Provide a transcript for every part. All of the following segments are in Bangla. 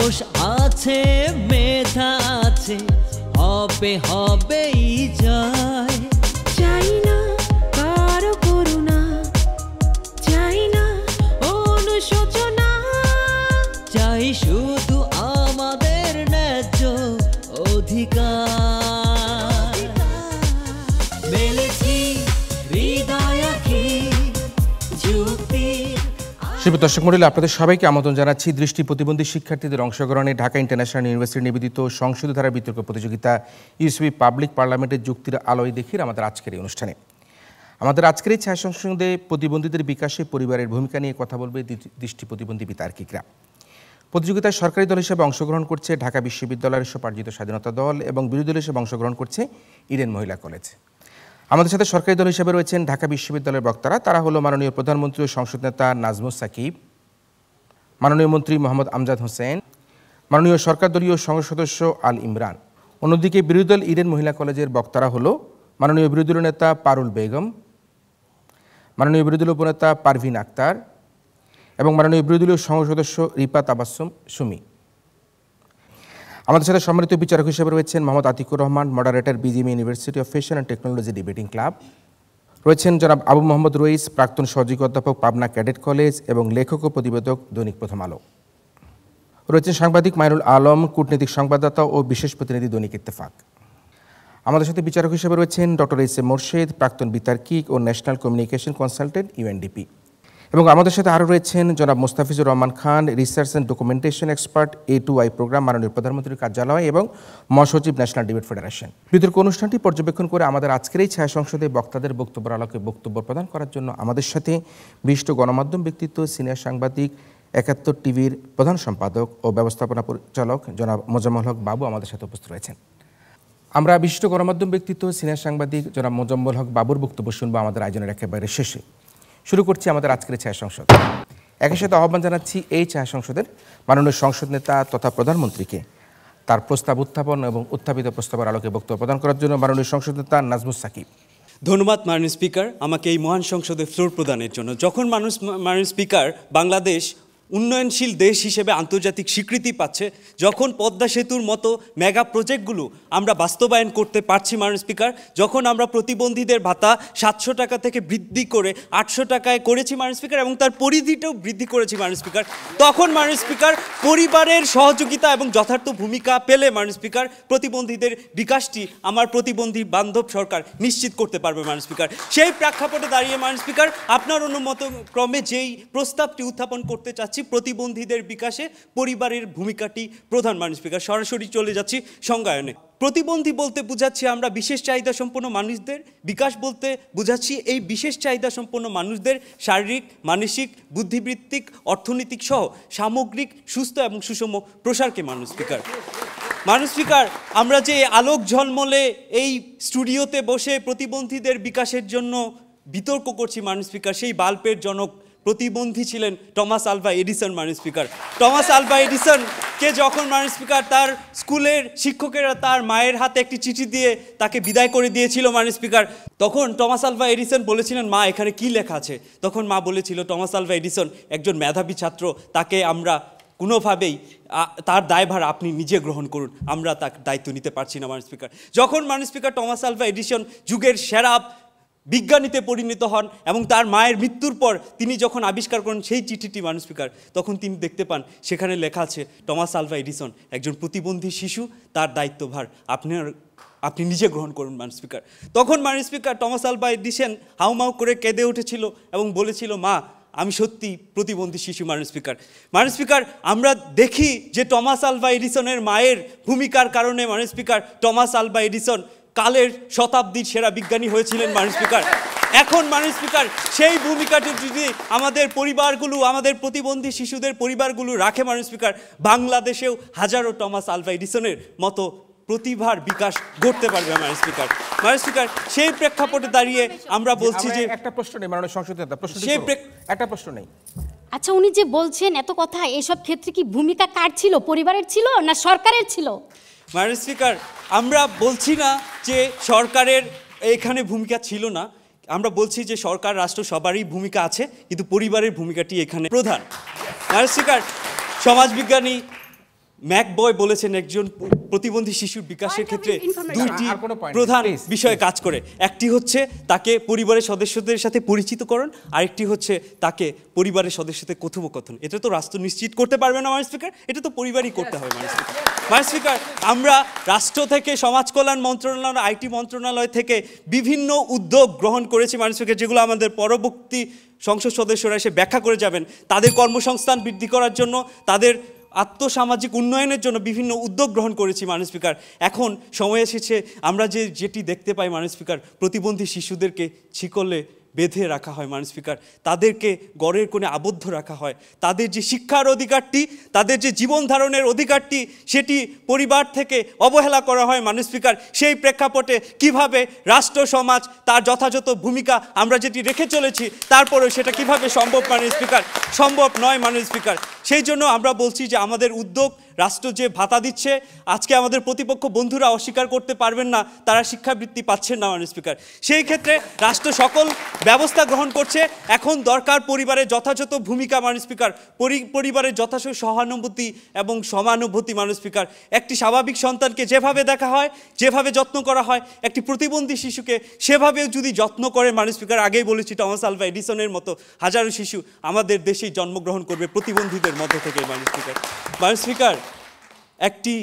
সাহস আছে, মেধা আছে, হবে হবেই জয়। চাই না কারো করুণা, চাই না অনুশোচনা, চাই শুধু আমাদের ন্যায্য অধিকার। মেলেছি হৃদয় আঁখি যুক্তি। সুপ্রিয় দর্শক মণ্ডলী, আপনাদের সবাইকে আমন্ত্রণ জানাচ্ছি দৃষ্টি প্রতিবন্ধী শিক্ষার্থীদের অংশগ্রহণে ঢাকা ইন্টারন্যাশনাল ইউনিভার্সিটি নিবেদিত সংসদীয় ধারা বিতর্ক প্রতিযোগিতা ইউসিবি পাবলিক পার্লামেন্টের যুক্তির আলোয় দেখির আমাদের আজকের এই অনুষ্ঠানে। আমাদের আজকের এই ছায়া সংসদে প্রতিবন্ধীদের বিকাশে পরিবারের ভূমিকা নিয়ে কথা বলবে দৃষ্টি প্রতিবন্ধী বিতার্কিকরা। প্রতিযোগিতায় সরকারি দল হিসেবে অংশগ্রহণ করছে ঢাকা বিশ্ববিদ্যালয়ের স্বপ্রার্জিত স্বাধীনতা দল এবং বিরোধী দল হিসেবে অংশগ্রহণ করছে ইডেন মহিলা কলেজ। আমাদের সাথে সরকারি দল হিসেবে রয়েছেন ঢাকা বিশ্ববিদ্যালয়ের বক্তারা। তারা হলো মাননীয় প্রধানমন্ত্রী ও সংসদ নেতা নাজমুস সাকিব, মাননীয় মন্ত্রী মোহাম্মদ আমজাদ হোসেন, মাননীয় সরকার দলীয় সংসদ সদস্য আল ইমরান। অন্যদিকে বিরোধী দল ইডেন মহিলা কলেজের বক্তারা হলো মাননীয় বিরোধী দলীয় নেতা পারুল বেগম, মাননীয় বিরোধী দলীয় উপনেতা পারভিন আক্তার এবং মাননীয় বিরোধী দলীয় সংসদ সদস্য রিপা তাবাসসুম সুমি। আমাদের সাথে সম্মানিত বিচারক হিসেবে রয়েছেন Mohammad Atikur Rahman, moderator, BGMEA university of fashion and technology debating club. রয়েছেন জনাব আবু মোহাম্মদ রইস, প্রাক্তন সহযোগী অধ্যাপক, পাবনা ক্যাডেট কলেজ এবং লেখক ও প্রতিবেদক, দৈনিক প্রথম আলো। রয়েছেন সাংবাদিক মাইনুল আলম, কূটনৈতিক সংবাদদাতা ও বিশেষ প্রতিনিধি, দৈনিক ইত্তেফাক। আমাদের সাথে বিচারক হিসেবে রয়েছেন ডক্টর এস এ মোর্শেদ, প্রাক্তন বিতার্কিক ও ন্যাশনাল কমিউনিকেশন কনসালটেন্ট, ইউএনডিপি। এবং আমাদের সাথে আরও রয়েছেন জনাব Mostafizur Rahman Khan, research and documentation expert, A2I programme, মাননীয় প্রধানমন্ত্রীর কার্যালয় এবং মহাসচিব, ন্যাশনাল ডিবেট ফেডারেশন। বিতর্ক অনুষ্ঠানটি পর্যবেক্ষণ করে আমাদের আজকের এই ছায়া সংসদে বক্তাদের বক্তব্যের আলোকে বক্তব্য প্রদান করার জন্য আমাদের সাথে বিশিষ্ট গণমাধ্যম ব্যক্তিত্ব, সিনিয়র সাংবাদিক, 71 টিভির প্রধান সম্পাদক ও ব্যবস্থাপনা পরিচালক জনাব মোজাম্মেল হক বাবু আমাদের সাথে উপস্থিত রয়েছেন। আমরা বিশিষ্ট গণমাধ্যম ব্যক্তিত্ব, সিনিয়র সাংবাদিক জনাব মোজাম্মেল হক বাবুর বক্তব্য শুনবো আমাদের আয়োজনের একেবারে শেষে। শুরু করছি আমাদের আজকের ছায়া সংসদ। একই সাথে আহ্বান জানাচ্ছি এই ছায়া সংসদের মাননীয় সংসদ নেতা তথা প্রধানমন্ত্রীকে তার প্রস্তাব উত্থাপন এবং উত্থাপিত প্রস্তাবের আলোকে বক্তব্য প্রদান করার জন্য মাননীয় সংসদ নেতা নাজমুস সাকিব। ধন্যবাদ মাননীয় স্পিকার, আমাকে এই মহান সংসদে ফ্লোর প্রদানের জন্য। যখন মাননীয় স্পিকার বাংলাদেশ উন্নয়নশীল দেশ হিসেবে আন্তর্জাতিক স্বীকৃতি পাচ্ছে, যখন পদ্মা সেতুর মতো মেগা প্রজেক্টগুলো আমরা বাস্তবায়ন করতে পারছি মাননীয় স্পিকার, যখন আমরা প্রতিবন্ধীদের ভাতা 700 টাকা থেকে বৃদ্ধি করে 800 টাকায় করেছি মাননীয় স্পিকার এবং তার পরিধিটাও বৃদ্ধি করেছি মাননীয় স্পিকার, তখন মাননীয় স্পিকার পরিবারের সহযোগিতা এবং যথার্থ ভূমিকা পেলে মাননীয় স্পিকার প্রতিবন্ধীদের বিকাশটি আমার প্রতিবন্ধী বান্ধব সরকার নিশ্চিত করতে পারবে মাননীয় স্পিকার। সেই প্রেক্ষাপটে দাঁড়িয়ে মাননীয় স্পিকার আপনার অনুমত ক্রমে যেই প্রস্তাবটি উত্থাপন করতে চাচ্ছি, প্রতিবন্ধীদের বিকাশে পরিবারের ভূমিকাটি প্রধান মাননীয় স্পিকার। সরাসরি চলে যাচ্ছি সংজ্ঞায়নে। প্রতিবন্ধী বলতে বুঝাচ্ছি আমরা বিশেষ চাহিদা সম্পন্ন মানুষদের, বিকাশ বলতে বুঝাচ্ছি এই বিশেষ চাহিদা সম্পন্ন মানুষদের শারীরিক, মানসিক, বুদ্ধিবৃত্তিক, অর্থনৈতিক সহ সামগ্রিক সুস্থ এবং সুষম প্রসারকে মাননীয় স্পিকার। মাননীয় স্পিকার, আমরা যে আলোক ঝলমলে এই স্টুডিওতে বসে প্রতিবন্ধীদের বিকাশের জন্য বিতর্ক করছি মাননীয় স্পিকার, সেই বাল্বের জনক প্রতিবন্ধী ছিলেন টমাস আলভা এডিসন মাননীয় স্পিকার। টমাস আলভা এডিসনকে যখন মাননীয় স্পিকার তার স্কুলের শিক্ষকেরা তার মায়ের হাতে একটি চিঠি দিয়ে তাকে বিদায় করে দিয়েছিল মাননীয় স্পিকার, তখন টমাস আলভা এডিসন বলেছিলেন, মা এখানে কি লেখা আছে? তখন মা বলেছিল, টমাস আলভা এডিসন একজন মেধাবী ছাত্র, তাকে আমরা কোনোভাবেই তার দায়ভার আপনি নিজে গ্রহণ করুন, আমরা তার দায়িত্ব নিতে পারছি না মাননীয় স্পিকার। যখন মাননীয় স্পিকার টমাস আলভা এডিসন যুগের সেরা বিজ্ঞানীতে পরিণত হন এবং তার মায়ের মৃত্যুর পর তিনি যখন আবিষ্কার করেন সেই চিঠিটি মাননীয় স্পিকার, তখন তিনি দেখতে পান সেখানে লেখা আছে, টমাস আলভা এডিসন একজন প্রতিবন্ধী শিশু, তার দায়িত্বভার আপনি নিজে গ্রহণ করুন মাননীয় স্পিকার। তখন মাননীয় স্পিকার টমাস আলভা এডিসন হাউমাউ করে কেঁদে উঠেছিল এবং বলেছিল, মা আমি সত্যি প্রতিবন্ধী শিশু মাননীয় স্পিকার। মাননীয় স্পিকার, আমরা দেখি যে টমাস আলভা এডিসনের মায়ের ভূমিকার কারণে মাননীয় স্পিকার টমাস আলভা এডিসন কালের শতাব্দীর সেরা বিজ্ঞানী হয়েছিলেন মাননীয় স্পিকার। এখন মাননীয় স্পিকার সেই ভূমিকাটি যদি আমাদের পরিবারগুলো, আমাদের প্রতিবন্ধী শিশুদের পরিবারগুলো রাখে মাননীয় স্পিকার, বাংলাদেশেও হাজারো টমাস আলভা এডিসনের মতো প্রতিভার বিকাশ ঘটতে পারবে মাননীয় স্পিকার। মাননীয় স্পিকার, সেই প্রেক্ষাপটে দাঁড়িয়ে আমরা বলছি যে একটা প্রশ্ন নেই মাননীয় সংসদ নেতা, একটা প্রশ্ন নেই। আচ্ছা, উনি যে বলছেন এত কথা, এসব ক্ষেত্রে কি ভূমিকা কার ছিল? পরিবারের ছিল না সরকারের ছিল? মাননীয় স্পিকার, আমরা বলছি না যে সরকারের এখানে ভূমিকা ছিল না, আমরা বলছি যে সরকার রাষ্ট্র সবারই ভূমিকা আছে, কিন্তু পরিবারের ভূমিকাটি এখানে প্রধান। মাননীয় স্পিকার, সমাজবিজ্ঞানী ম্যাকবয় বলেছেন একজন প্রতিবন্ধী শিশুর বিকাশের ক্ষেত্রে দুইটি আর কোনো point প্রধান নেই, please, বিষয়ে কাজ করে। একটি হচ্ছে তাকে পরিবারের সদস্যদের সাথে পরিচিতকরণ, আরেকটি হচ্ছে তাকে পরিবারের সদস্যদের কথোপকথন। এটা তো রাষ্ট্র নিশ্চিত করতে পারবে না মাননীয় স্পিকার, এটা তো পরিবারই করতে হবে মাননীয় স্পিকার। মাননীয় স্পিকার, আমরা রাষ্ট্র থেকে সমাজ কল্যাণ মন্ত্রণালয়, আইটি মন্ত্রণালয় থেকে বিভিন্ন উদ্যোগ গ্রহণ করেছি মাননীয় স্পিকার, যেগুলো আমাদের পরবর্তী সংসদ সদস্যরা এসে ব্যাখ্যা করে যাবেন। তাদের কর্মসংস্থান বৃদ্ধি করার জন্য, তাদের আত্মসামাজিক উন্নয়নের জন্য বিভিন্ন উদ্যোগ গ্রহণ করেছি মাননীয় স্পিকার। এখন সময় এসেছে আমরা যেটি দেখতে পাই মাননীয় স্পিকার, প্রতিবন্ধী শিশুদেরকে শিকলে বেঁধে রাখা হয় মাননীয় স্পিকার, তাদেরকে ঘরের কোণে আবদ্ধ রাখা হয়। তাদের যে শিক্ষার অধিকারটি, তাদের যে জীবন ধারণের অধিকারটি, সেটি পরিবার থেকে অবহেলা করা হয় মাননীয় স্পিকার। সেই প্রেক্ষাপটে কিভাবে রাষ্ট্র সমাজ তার যথাযথ ভূমিকা আমরা যেটি রেখে চলেছি, তারপরেও সেটা কিভাবে সম্ভব মাননীয় স্পিকার? সম্ভব নয় মাননীয় স্পিকার। সেই জন্য আমরা বলছি যে আমাদের উদ্যোগ, রাষ্ট্র যে ভাতা দিচ্ছে, আজকে আমাদের প্রতিপক্ষ বন্ধুরা অস্বীকার করতে পারবেন না তারা শিক্ষাবৃত্তি পাচ্ছেন না মাননীয় স্পিকার। সেই ক্ষেত্রে রাষ্ট্র সকল ব্যবস্থা গ্রহণ করছে। এখন দরকার পরিবারের যথাযথ ভূমিকা মাননীয় স্পিকার, পরিবারের যথাযথ সহানুভূতি এবং সমানুভূতি মাননীয় স্পিকার। একটি স্বাভাবিক সন্তানকে যেভাবে দেখা হয়, যেভাবে যত্ন করা হয়, একটি প্রতিবন্ধী শিশুকে সেভাবেও যদি যত্ন করে মাননীয় স্পিকার, আগেই বলেছি টমাস আলভা এডিসনের মতো হাজারো শিশু আমাদের দেশেই জন্মগ্রহণ করবে প্রতিবন্ধীদের মধ্য থেকে মাননীয় স্পিকার। মাননীয় স্পিকার, একটি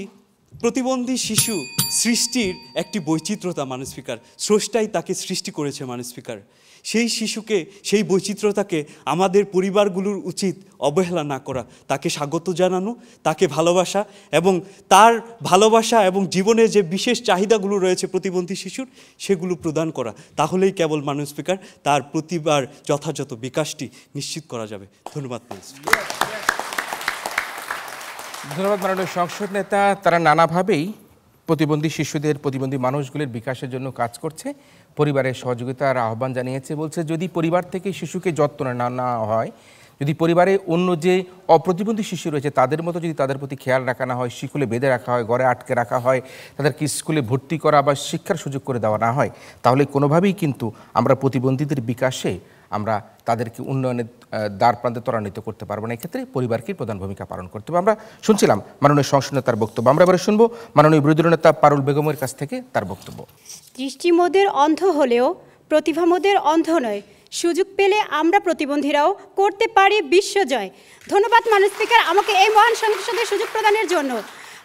প্রতিবন্ধী শিশু সৃষ্টির একটি বৈচিত্র্যতা মাননীয় স্পিকার, স্রষ্টাই তাকে সৃষ্টি করেছে মাননীয় স্পিকার। সেই শিশুকে, সেই বৈচিত্র্যতাকে আমাদের পরিবারগুলোর উচিত অবহেলা না করা, তাকে স্বাগত জানানো, তাকে ভালোবাসা এবং তার ভালোবাসা এবং জীবনের যে বিশেষ চাহিদাগুলো রয়েছে প্রতিবন্ধী শিশুর, সেগুলো প্রদান করা। তাহলেই কেবল মাননীয় স্পিকার তার প্রতিবার যথাযথ বিকাশটি নিশ্চিত করা যাবে। ধন্যবাদ মাননীয় স্পিকার। ধন্যবাদ মাননীয় সংসদ নেতা। তারা নানাভাবেই প্রতিবন্ধী শিশুদের, প্রতিবন্ধী মানুষগুলির বিকাশের জন্য কাজ করছে, পরিবারের সহযোগিতার আহ্বান জানিয়েছে। বলছে যদি পরিবার থেকে শিশুকে যত্ন না নেওয়া হয়, যদি পরিবারে অন্য যে অপ্রতিবন্ধী শিশু রয়েছে তাদের মতো যদি তাদের প্রতি খেয়াল রাখা না হয়, শিকলে বেঁধে রাখা হয়, ঘরে আটকে রাখা হয়, তাদেরকে স্কুলে ভর্তি করা বা শিক্ষার সুযোগ করে দেওয়া না হয়, তাহলে কোনোভাবেই কিন্তু আমরা প্রতিবন্ধীদের বিকাশে আমরা তাদেরকে উন্নয়নের দ্বার প্রান্তে ত্বরান্বিত করতে পারবো না। এক্ষেত্রে পরিবারকে প্রধান ভূমিকা পালন করতে হবে। আমরা শুনছিলাম মাননীয় সংসদ নেতার বক্তব্য। আমরা এবারে শুনবো মাননীয় বিরোধী নেতা পারুল বেগমের কাছ থেকে তার বক্তব্য। দৃষ্টিমোদের অন্ধ হলেও প্রতিভামোদের অন্ধ নয়, সুযোগ পেলে আমরা প্রতিবন্ধীরাও করতে পারি বিশ্বজয়। ধন্যবাদ মাননীয় স্পিকার আমাকে এই মহান সংসদে সুযোগ প্রদানের জন্য।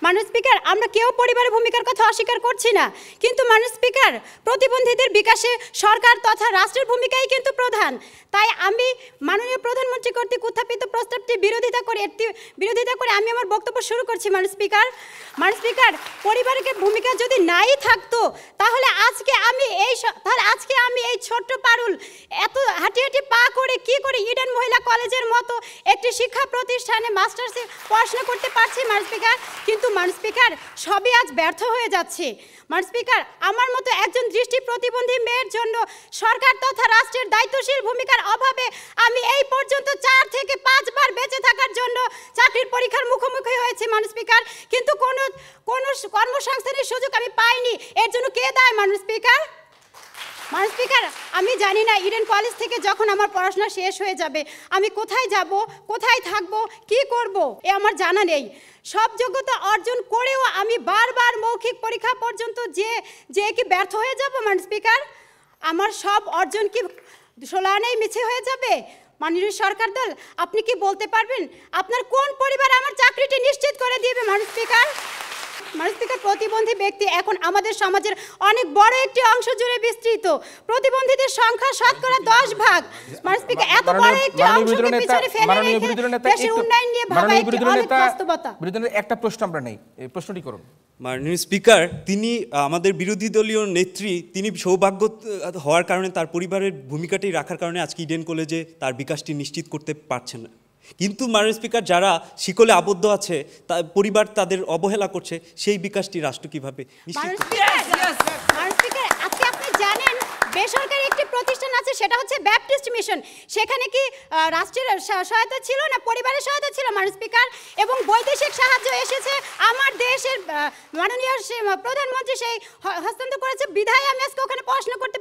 মাননীয় স্পিকার, আমরা কেউ পরিবারের ভূমিকার কথা অস্বীকার করছি না, কিন্তু মাননীয় স্পিকার, প্রতিবন্ধীদের বিকাশে সরকার তথা রাষ্ট্রের ভূমিকাই কিন্তু প্রধান। তাই আমি মাননীয় প্রধানমন্ত্রী কর্তৃক উত্থাপিত প্রস্তাবটি বিরোধিতা করে আমি আমার বক্তব্য শুরু করছি। মাননীয় স্পিকার, পরিবারের ভূমিকা যদি নাই থাকতো, তাহলে আজকে আমি এই ছোট্ট পারুল এত হাঁটি পা করে কি করে ইডেন মহিলা কলেজের মতো একটি শিক্ষা প্রতিষ্ঠানে মাস্টার্সে পড়াশোনা করতে পারছি মাননীয় স্পিকার। কিন্তু মাননীয় স্পিকার, সবই আজ ব্যর্থ হয়ে যাচ্ছে। মাননীয় স্পিকার, আমার মতো একজন দৃষ্টি প্রতিবন্ধী মেয়ের জন্য সরকার তথা রাষ্ট্রের দায়িত্বশীল ভূমিকার অভাবে আমি এই পর্যন্ত 4 থেকে 5 বার বেঁচে থাকার জন্য চাকরির পরীক্ষার মুখোমুখি হয়েছি মাননীয় স্পিকার, কিন্তু কোনো কর্মসংস্থানের সুযোগ আমি পাইনি। এর জন্য কে দায় মাননীয় স্পিকার? মাননীয় স্পিকার, আমি জানি না ইডেন কলেজ থেকে যখন আমার পড়াশোনা শেষ হয়ে যাবে আমি কোথায় যাব, কোথায় থাকব, কি করব, এ আমার জানা নেই। সব যোগ্যতা অর্জন করেও আমি বারবার মৌখিক পরীক্ষা পর্যন্ত যে কি ব্যর্থ হয়ে যাব মাননীয় স্পিকার? আমার সব অর্জন কি সোলানেই মিছে হয়ে যাবে? মাননীয় সরকার দল, আপনি কি বলতে পারবেন আপনার কোন পরিবার আমার চাকরিটি নিশ্চিত করে দিবে মাননীয় স্পিকার? মাননীয় স্পিকার, প্রতিবন্ধী ব্যক্তি এখন আমাদের সমাজের অনেক বড় একটি অংশ জুড়ে বিস্তৃত। প্রতিবন্ধীদের সংখ্যা শতকরা 10 ভাগ। মাননীয় স্পিকার, এত বড় একটি অংশকে পিছনে ফেলে রেখে দেশের উন্নয়ন নিয়ে ভাবা একটি অনেক বাস্তবতা। একটা প্রশ্ন আমরা নেই, এই প্রশ্নটি করুন। মাননীয় স্পিকার, তিনি আমাদের বিরোধী দলীয় নেত্রী, তিনি সৌভাগ্য হওয়ার কারণে তার পরিবারের ভূমিকাটি রাখার কারণে আজকে ইডেন কলেজে তার বিকাশটি নিশ্চিত করতে পারছেন না। কিন্তু মাননীয় স্পিকার, যারা শিকলে আবদ্ধ আছে, পরিবার তাদের অবহেলা করছে, সেই বিকাশটি রাষ্ট্র কিভাবে নিশ্চিত করবে? আপনি জানেন বেসরকারি একটি প্রতিষ্ঠান আছে, সেটা হচ্ছে ব্যাপটিস্ট মিশন। সেখানে কি রাষ্ট্রের সহায়তা ছিল না পরিবারের সহায়তা ছিল মাননীয় স্পিকার? এবং বৈদেশিক সাহায্য এসেছে, আমার দেশের মাননীয় প্রধানমন্ত্রী সেই হস্তান্তর করেছে, বিধায় আমি আজকে ওখানে পড়াশোনা করতে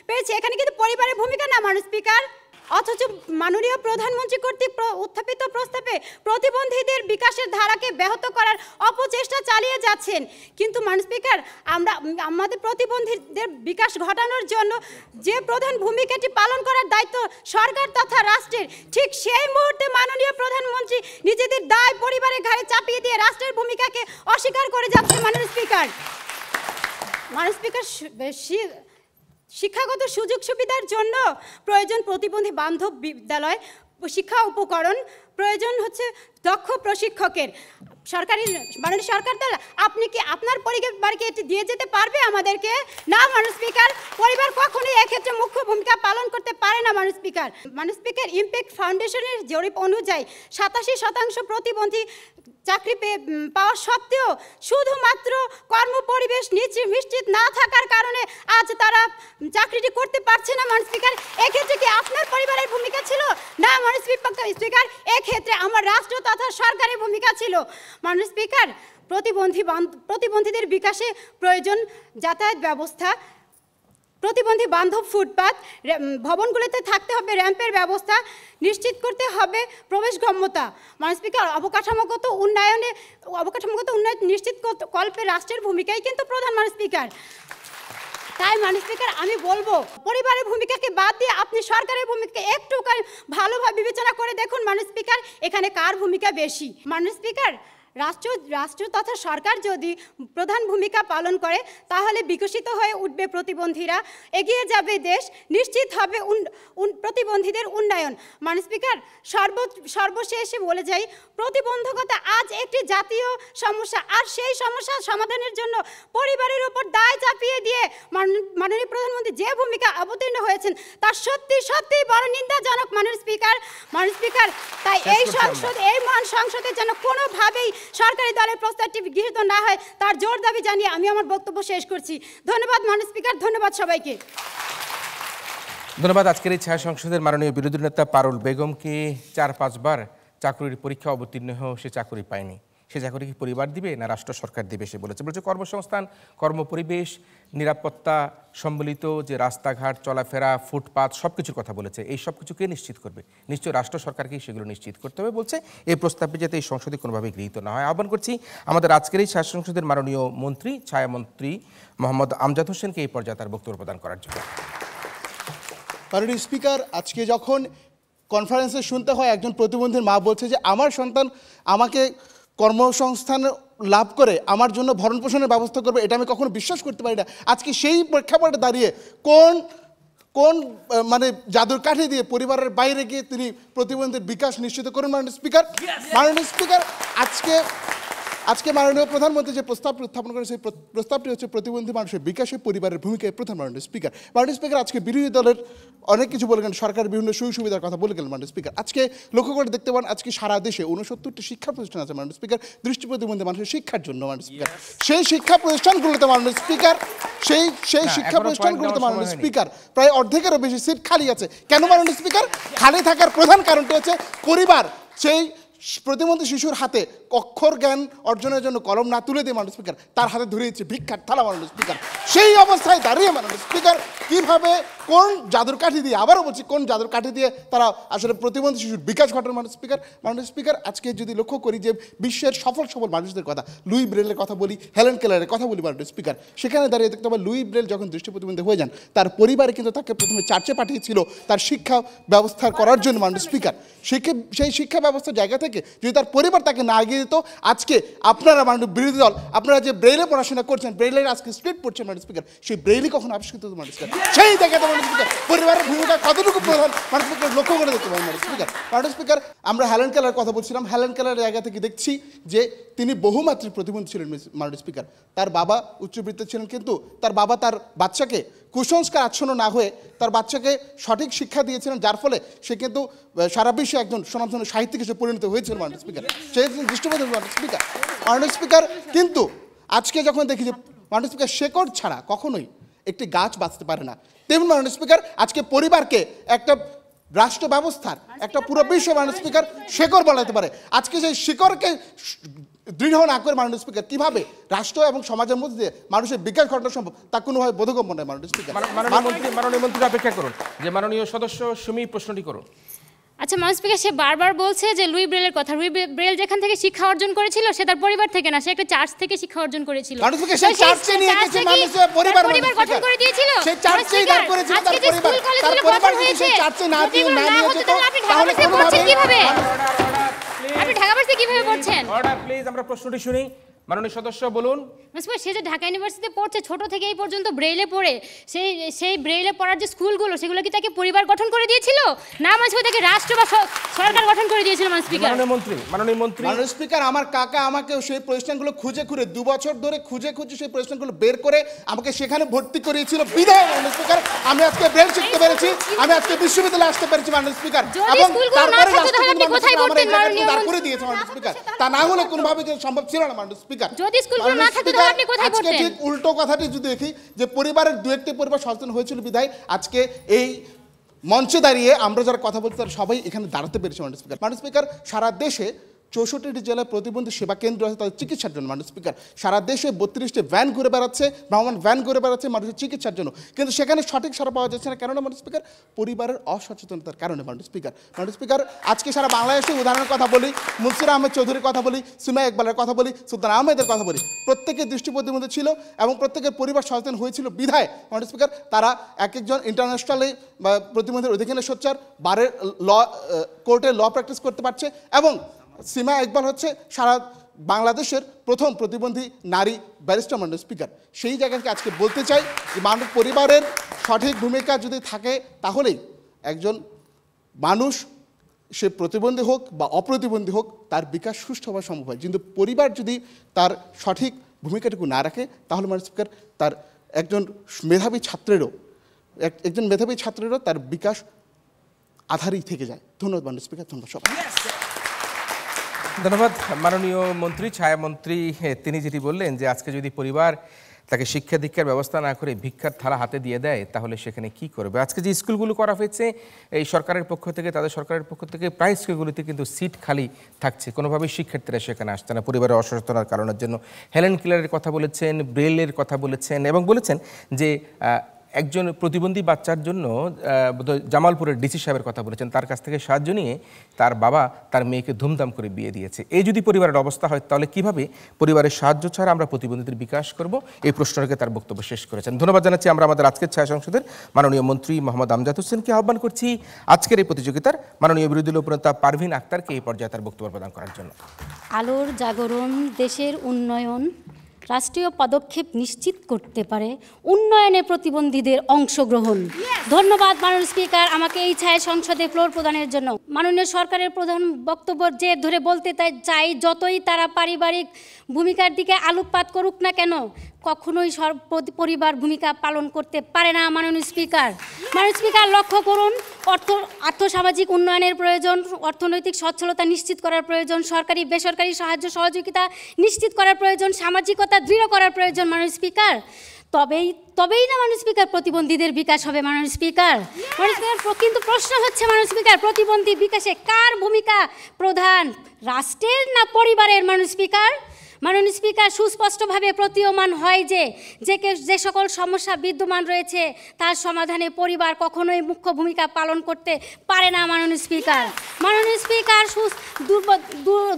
পেরেছি। এখানে কিন্তু পরিবারের ভূমিকা না মাননীয় স্পিকার। অথচ মাননীয় প্রধানমন্ত্রী কর্তৃক উত্থাপিত প্রস্তাবে প্রতিবন্ধীদের বিকাশের ধারাকে ব্যাহত করার অপচেষ্টা চালিয়ে যাচ্ছেন। কিন্তু মাননীয় স্পিকার, আমাদের প্রতিবন্ধীদের বিকাশ ঘটানোর জন্য যে প্রধান ভূমিকাটি পালন করার দায়িত্ব সরকার তথা রাষ্ট্রের, ঠিক সেই মুহূর্তে মাননীয় প্রধানমন্ত্রী নিজেদের দায় পরিবারের ঘাড়ে চাপিয়ে দিয়ে রাষ্ট্রের ভূমিকাকে অস্বীকার করে যাচ্ছে। মাননীয় স্পিকার, শিক্ষাগত সুযোগ সুবিধার জন্য প্রয়োজন প্রতিবন্ধী বান্ধব বিদ্যালয়, শিক্ষা উপকরণ, প্রয়োজন হচ্ছে দক্ষ প্রশিক্ষকের। মাননীয় সরকার দল, আপনি কি আপনার পরিবারকে এটি দিয়ে যেতে পারবে আমাদেরকে? না মাননীয় স্পিকার, পরিবার কখনোই এক্ষেত্রে মুখ্য ভূমিকা পালন করতে পারে না। মাননীয় স্পিকার, ইমপ্যাক্ট ফাউন্ডেশনের জরিপ অনুযায়ী 87% প্রতিবন্ধী চাকরি পাওয়া সত্ত্বেও শুধুমাত্র কর্মপরিবেশ নিশ্চিত না থাকার কারণে আজ তারা চাকরিটি করতে পারছে না। মাননীয় স্পিকার, এক্ষেত্রে কি আপনার পরিবারের ভূমিকা ছিল? না মাননীয় স্পিকার, এক্ষেত্রে আমার রাষ্ট্র তথা সরকারের ভূমিকা ছিল। মাননীয় স্পিকার, প্রতিবন্ধীদের বিকাশে প্রয়োজন যাতায়াত ব্যবস্থা, প্রতিবন্ধী বান্ধব ফুটপাত, ভবনগুলিতে থাকতে হবে র্যাম্পের ব্যবস্থা, নিশ্চিত করতে হবে প্রবেশগম্যতা। মাননীয় স্পিকার, অবকাঠামোগত উন্নয়ন নিশ্চিত কল্পে রাষ্ট্রের ভূমিকাই কিন্তু প্রধান। মাননীয় স্পিকার, তাই মাননীয় স্পিকার, আমি বলবো পরিবারের ভূমিকাকে বাদ দিয়ে আপনি সরকারের ভূমিকা একটু ভালোভাবে বিবেচনা করে দেখুন। মাননীয় স্পিকার, এখানে কার ভূমিকা বেশি? মাননীয় স্পিকার, রাষ্ট্র তথা সরকার যদি প্রধান ভূমিকা পালন করে তাহলে বিকশিত হয়ে উঠবে প্রতিবন্ধীরা, এগিয়ে যাবে দেশ, নিশ্চিত হবে প্রতিবন্ধীদের উন্নয়ন। মাননীয় স্পিকার, সর্বশেষে বলে যাই, প্রতিবন্ধকতা আজ একটি জাতীয় সমস্যা, আর সেই সমস্যা সমাধানের জন্য পরিবারের উপর দায় চাপিয়ে দিয়ে মাননীয় প্রধানমন্ত্রী যে ভূমিকা অবতীর্ণ হয়েছেন তা সত্যি বড় নিন্দাজনক। মাননীয় স্পিকার, তাই এই মহান সংসদের জন্য কোনোভাবেই সরকারি দলের প্রস্তাবটি গৃহীত না হয় তার জোর দাবি জানিয়ে আমি আমার বক্তব্য শেষ করছি। ধন্যবাদ মাননীয় স্পিকার, ধন্যবাদ সবাইকে। ধন্যবাদ। আজকের এই ছায়া সংসদের মাননীয় বিরোধী নেতা পারুল বেগমকে 4-5 বার চাকরির পরীক্ষা অবতীর্ণ হয়েও সে চাকরি পায়নি। সে চাকরি কি পরিবার দিবে না রাষ্ট্র সরকার দিবে? সে বলেছে কর্মসংস্থান, কর্মপরিবেশ, নিরাপত্তা সম্বলিত যে রাস্তাঘাট, চলাফেরা, ফুটপাত সবকিছুর কথা বলেছে। এই সব কিছু কে নিশ্চিত করবে? নিশ্চয় রাষ্ট্র সরকারকেই সেগুলো নিশ্চিত করতে হবে বলছে। এই প্রস্তাবটি যাতে এই সংসদে কোনোভাবে গৃহীত না হয় আহ্বান করছি আমাদের আজকের এই ছায়া সংসদের মাননীয় মন্ত্রী, ছায়ামন্ত্রী মোহাম্মদ আমজাদ হোসেনকে এই পর্যায়ে তার বক্তব্য প্রদান করার জন্য। মাননীয় স্পিকার, আজকে যখন কনফারেন্সে শুনতে হয় একজন প্রতিবন্ধীর মা বলছে যে আমার সন্তান আমাকে কর্মসংস্থান লাভ করে আমার জন্য ভরণ পোষণের ব্যবস্থা করবে, এটা আমি কখনো বিশ্বাস করতে পারি না। আজকে সেই প্রেক্ষাপটে দাঁড়িয়ে কোন মানে জাদুর কাঠি দিয়ে পরিবারের বাইরে গিয়ে তিনি প্রতিবন্ধীর বিকাশ নিশ্চিত করুন। মাননীয় স্পিকার, আজকে মাননীয় প্রধানমন্ত্রী যে প্রস্তাবটি উত্থাপন করে সেই প্রস্তাবটি হচ্ছে প্রতিবন্ধী মানুষের বিকাশে পরিবারের ভূমিকায় প্রধান। মাননীয় স্পিকার, আজকে বিরোধী দলের অনেক কিছু বলে গেলেন, সরকার বিভিন্ন সুযোগ সুবিধার কথা বলে গেলেন। মাননীয় স্পিকার, আজকে লক্ষ্য করে দেখতে পান আজকে সারা দেশে 69টি শিক্ষা প্রতিষ্ঠান আছে মাননীয় স্পিকার, দৃষ্টি প্রতিবন্ধী মানুষের শিক্ষার জন্য। মাননীয় স্পিকার, সেই শিক্ষা প্রতিষ্ঠানগুলোতে মাননীয় স্পিকার মাননীয় স্পিকার প্রায় অর্ধেকেরও বেশি সিট খালি আছে। কেন মাননীয় স্পিকার? খালি থাকার প্রধান কারণটি হচ্ছে পরিবার সেই প্রতিবন্ধী শিশুর হাতে অক্ষর জ্ঞান অর্জনের জন্য কলম না তুলে দিয়ে মাননীয় স্পিকার তার হাতে ধরে দিচ্ছে ভিক্ষার থালা। মাননীয় স্পিকার, সেই অবস্থায় দাঁড়িয়ে মাননীয় স্পিকার কীভাবে কোন জাদুর কাঠি দিয়ে, আবারও বলছি কোন জাদুর কাঠি দিয়ে তারা আসলে প্রতিবন্ধী শিশুর বিকাশ ঘটান? মাননীয় স্পিকার, আজকে যদি লক্ষ্য করি যে বিশ্বের সফল মানুষদের কথা, লুই ব্রেলের কথা বলি, হেলেন কেলারের কথা বলি মাননীয় স্পিকার, সেখানে দাঁড়িয়ে দেখতে পাবো লুই ব্রেল যখন দৃষ্টি প্রতিবন্ধী হয়ে যান তার পরিবারে কিন্তু তাকে প্রথমে চার্চে পাঠিয়েছিল তার শিক্ষা ব্যবস্থা করার জন্য। মাননীয় স্পিকার, সেই শিক্ষা ব্যবস্থার জায়গা থেকে যদি তার পরিবার তাকে না এগিয়ে দিত, আজকে আপনারা মাননীয় বিরোধী দল আপনারা যে ব্রেইলে পড়াশোনা করছেন, ব্রেইলের আজকে স্ক্রিপ্ট পড়ছেন মাননীয় স্পিকার, সেই ব্রেইলই কখনো আবিষ্কৃত হতো মাননীয় স্পিকার। সেই জায়গাতে মাননীয় স্পিকার পরিবারের ভূমিকা কতটুকু প্রধান মাননীয় স্পিকার লক্ষ্য করে দেখতে পারেন। মাননীয় স্পিকার, আমরা হেলেন কেলারের কথা বলছিলাম, হেলেন কেলারের জায়গা থেকে দেখছি যে তিনি বহুমাত্রিক প্রতিবন্ধী ছিলেন মাননীয় স্পিকার। তার বাবা উচ্চবিত্ত ছিলেন, কিন্তু তার বাবা তার বাচ্চাকে কুসংস্কার আচ্ছন্ন না হয়ে তার বাচ্চাকে সঠিক শিক্ষা দিয়েছিলেন, যার ফলে সে কিন্তু সারা বিশ্বে একজন স্বনামধন্য সাহিত্যিক হিসেবে পরিণত হয়েছিল মাননীয় স্পিকার। সেই দৃষ্টিপ্রতিবন্ধী মাননীয় স্পিকার, কিন্তু আজকে যখন দেখি যে মাননীয় স্পিকার শেকড় ছাড়া কখনোই একটি গাছ বাঁচতে পারে না, তেমনি মাননীয় স্পিকার আজকে পরিবারকে একটা রাষ্ট্র ব্যবস্থার একটা পুরো বিশ্ব মাননীয় স্পিকার শেকড় বলাতে পারে। আজকে সেই শিকড়কে দৃঢ় না করে মাননীয় স্পিকার কিভাবে রাষ্ট্র এবং সমাজের মধ্যে দিয়ে মানুষের বিকাশ ঘটানো সম্ভব তা কোনোভাবে বোধগম্য নয় মাননীয় স্পিকার। মাননীয় মন্ত্রী অপেক্ষা করুন, যে মাননীয় সদস্য সুমি প্রশ্নটি করুন। আচ্ছা মাননীয় স্পিকার, সে বারবার বলছে যে লুই ব্রেলের কথা। লুই ব্রেল যেখান থেকে শিক্ষা অর্জন করেছিল সে তার পরিবার থেকে না, সে একটা চার্চ থেকে শিক্ষা অর্জন করেছিল। মাননীয় স্পিকার সেই চার্চে নিয়ে গেছে মানুষের পরিবার গঠন করে দিয়েছিল। সেই চার্চেই দাঁড় করেছিল তার পরিবার যদি সেই চার্চে না দিয়ে না নিয়ে যেত তাহলে কিভাবে আপনি ঢাকা ভার্সিটি কিভাবে পড়ছেন? অর্ডার প্লিজ, আমরা প্রশ্নটি শুনি। মাননীয় সদস্য বলুন। সে যে ঢাকা ইউনিভার্সিটিতে পড়ছে, ছোট থেকে এই পর্যন্ত ব্রেইলে পড়ে, সেই ব্রেইলে পড়ার যে স্কুলগুলো সেগুলো কি তাকে পরিবার গঠন করে দিয়েছিল না তাকে রাষ্ট্র বা সরকার গঠন করে দিয়েছিল? মাননীয় স্পিকার, আমার কাকা আমাকে সেই প্রতিষ্ঠানগুলো খুঁজে 2 বছর ধরে খুঁজে সেই প্রতিষ্ঠানগুলো বের করে আমাকে সেখানে ভর্তি করিয়েছিল বিধায় মাননীয় স্পিকার আমি আজকে ব্রেল শিখতে পেরেছি, আমি আজকে বিশ্ববিদ্যালয়ে আসতে পেরেছি মাননীয় স্পিকার। এবং তারপরে দাঁড় করে দিয়েছে মাননীয় স্পিকার, তা না হলে কোনোভাবে সম্ভব ছিল না মাননীয় স্পিকার। যদি স্কুলগুলো না থাকতো তাহলে আপনি কোথায় পড়তেন? আজকে ঠিক উল্টো কথাটি যদি দেখি যে পরিবারের 2-1টি পরিবার সচেতন হয়েছিল বিধায় আজকে এই মঞ্চে দাঁড়িয়ে আমরা যারা কথা বলতে তারা সবাই এখানে দাঁড়াতে পেরেছি মাননীয় স্পিকার। মাননীয় স্পিকার, সারা দেশে 64টি জেলায় প্রতিবন্ধী সেবা কেন্দ্র আছে তাদের চিকিৎসার জন্য মাননীয় স্পিকার। সারা দেশে 32টি ভ্যান ঘুরে বেড়াচ্ছে, ভ্রাম্যমাণ ভ্যান ঘুরে বেড়াচ্ছে মানুষের চিকিৎসার জন্য, কিন্তু সেখানে সঠিক সাড়া পাওয়া যাচ্ছে না। কেননা মাননীয় স্পিকার? পরিবারের অসচেতনতার কারণে মাননীয় স্পিকার। মাননীয় স্পিকার, আজকে সারা বাংলাদেশে উদাহরণের কথা বলি, মুনসির আহমেদ চৌধুরীর কথা বলি, সুমা ইকবালের কথা বলি, সুলতান আহমেদের কথা বলি, প্রত্যেকের দৃষ্টি প্রতিবন্ধী ছিল এবং প্রত্যেকের পরিবার সচেতন হয়েছিল বিধায় মাননীয় স্পিকার তারা একজন ইন্টারন্যাশনালি প্রতিবন্ধীর অধিকারের সোচ্চার বারের কোর্টে ল প্র্যাকটিস করতে পারছে এবং সীমা ইকবাল হচ্ছে সারা বাংলাদেশের প্রথম প্রতিবন্ধী নারী ব্যারিস্টার মাননীয় স্পিকার। সেই জায়গাকে আজকে বলতে চাই যে মানব পরিবারের সঠিক ভূমিকা যদি থাকে তাহলেই একজন মানুষ সে প্রতিবন্ধী হোক বা অপ্রতিবন্ধী হোক তার বিকাশ সুষ্ঠু হওয়া সম্ভব হয়। কিন্তু পরিবার যদি তার সঠিক ভূমিকাটুকু না রাখে তাহলে মাননীয় স্পিকার তার একজন মেধাবী ছাত্রেরও তার বিকাশ আধারেই থেকে যায়। ধন্যবাদ মাননীয় স্পিকার, ধন্যবাদ সবাই। ধন্যবাদ মাননীয় মন্ত্রী, ছায়ামন্ত্রী। তিনি যেটি বললেন যে আজকে যদি পরিবার তাকে শিক্ষা দীক্ষার ব্যবস্থা না করে ভিক্ষার থালা হাতে দিয়ে দেয় তাহলে সেখানে কি করবে। আজকে যে স্কুলগুলো করা হয়েছে এই সরকারের পক্ষ থেকে, তাদের সরকারের পক্ষ থেকে প্রায় স্কুলগুলিতে কিন্তু সিট খালি থাকছে, কোনোভাবেই শিক্ষার্থীরা সেখানে আসছে না পরিবারের অসচেতনতার কারণের জন্য। হেলেন কেলারের কথা বলেছেন, ব্রেলের কথা বলেছেন এবং বলেছেন যে একজন প্রতিবন্ধী বাচ্চার জন্য জামালপুরের ডিসি সাহেবের কথা বলেছেন, তার কাছ থেকে সাহায্য নিয়ে তার বাবা তার মেয়েকে ধুমধাম করে বিয়ে দিয়েছে। এই যদি পরিবারের অবস্থা হয় তাহলে কিভাবে পরিবারের সাহায্য ছাড়া আমরা প্রতিবন্ধীদের বিকাশ করব, এই প্রশ্ন রেখে তার বক্তব্য শেষ করেছেন। ধন্যবাদ জানাচ্ছি আমরা আমাদের আজকের ছায়া সংসদের মাননীয় মন্ত্রী মোহাম্মদ আমজাদ হোসেনকে। আহ্বান করছি আজকের এই প্রতিযোগিতার মাননীয় বিরোধী দলীয় উপনেতা পারভিন আক্তারকে এই পর্যায়ে তার বক্তব্য প্রদান করার জন্য। আলোর জাগরণ দেশের উন্নয়ন রাষ্ট্রীয় পদক্ষেপ নিশ্চিত করতে পারে উন্নয়নে প্রতিবন্ধীদের অংশগ্রহণ। ধন্যবাদ মাননীয় স্পিকার আমাকে এই ছায়া সংসদে ফ্লোর প্রদানের জন্য। মাননীয় সরকারের প্রধান বক্তব্য যে ধরে বলতে চাই, যতই তারা পারিবারিক ভূমিকার দিকে আলোকপাত করুক না কেন কখনোই পরিবার ভূমিকা পালন করতে পারে না। মাননীয় স্পিকার লক্ষ্য করুন, আর্থসামাজিক উন্নয়নের প্রয়োজন, অর্থনৈতিক সচ্ছলতা নিশ্চিত করার প্রয়োজন, সরকারি বেসরকারি সাহায্য সহযোগিতা নিশ্চিত করার প্রয়োজন, সামাজিকতা দৃঢ় করার প্রয়োজন মাননীয় স্পিকার। তবেই না মাননীয় স্পিকার প্রতিবন্ধীদের বিকাশ হবে মাননীয় স্পিকার। কিন্তু প্রশ্ন হচ্ছে মাননীয় স্পিকার, প্রতিবন্ধী বিকাশে কার ভূমিকা প্রধান, রাষ্ট্রের না পরিবারের? মাননীয় স্পিকার সুস্পষ্টভাবে প্রতীয়মান হয় যে সকল সমস্যা বিদ্যমান রয়েছে তার সমাধানে পরিবার কখনোই মুখ্য ভূমিকা পালন করতে পারে না মাননীয় স্পিকার।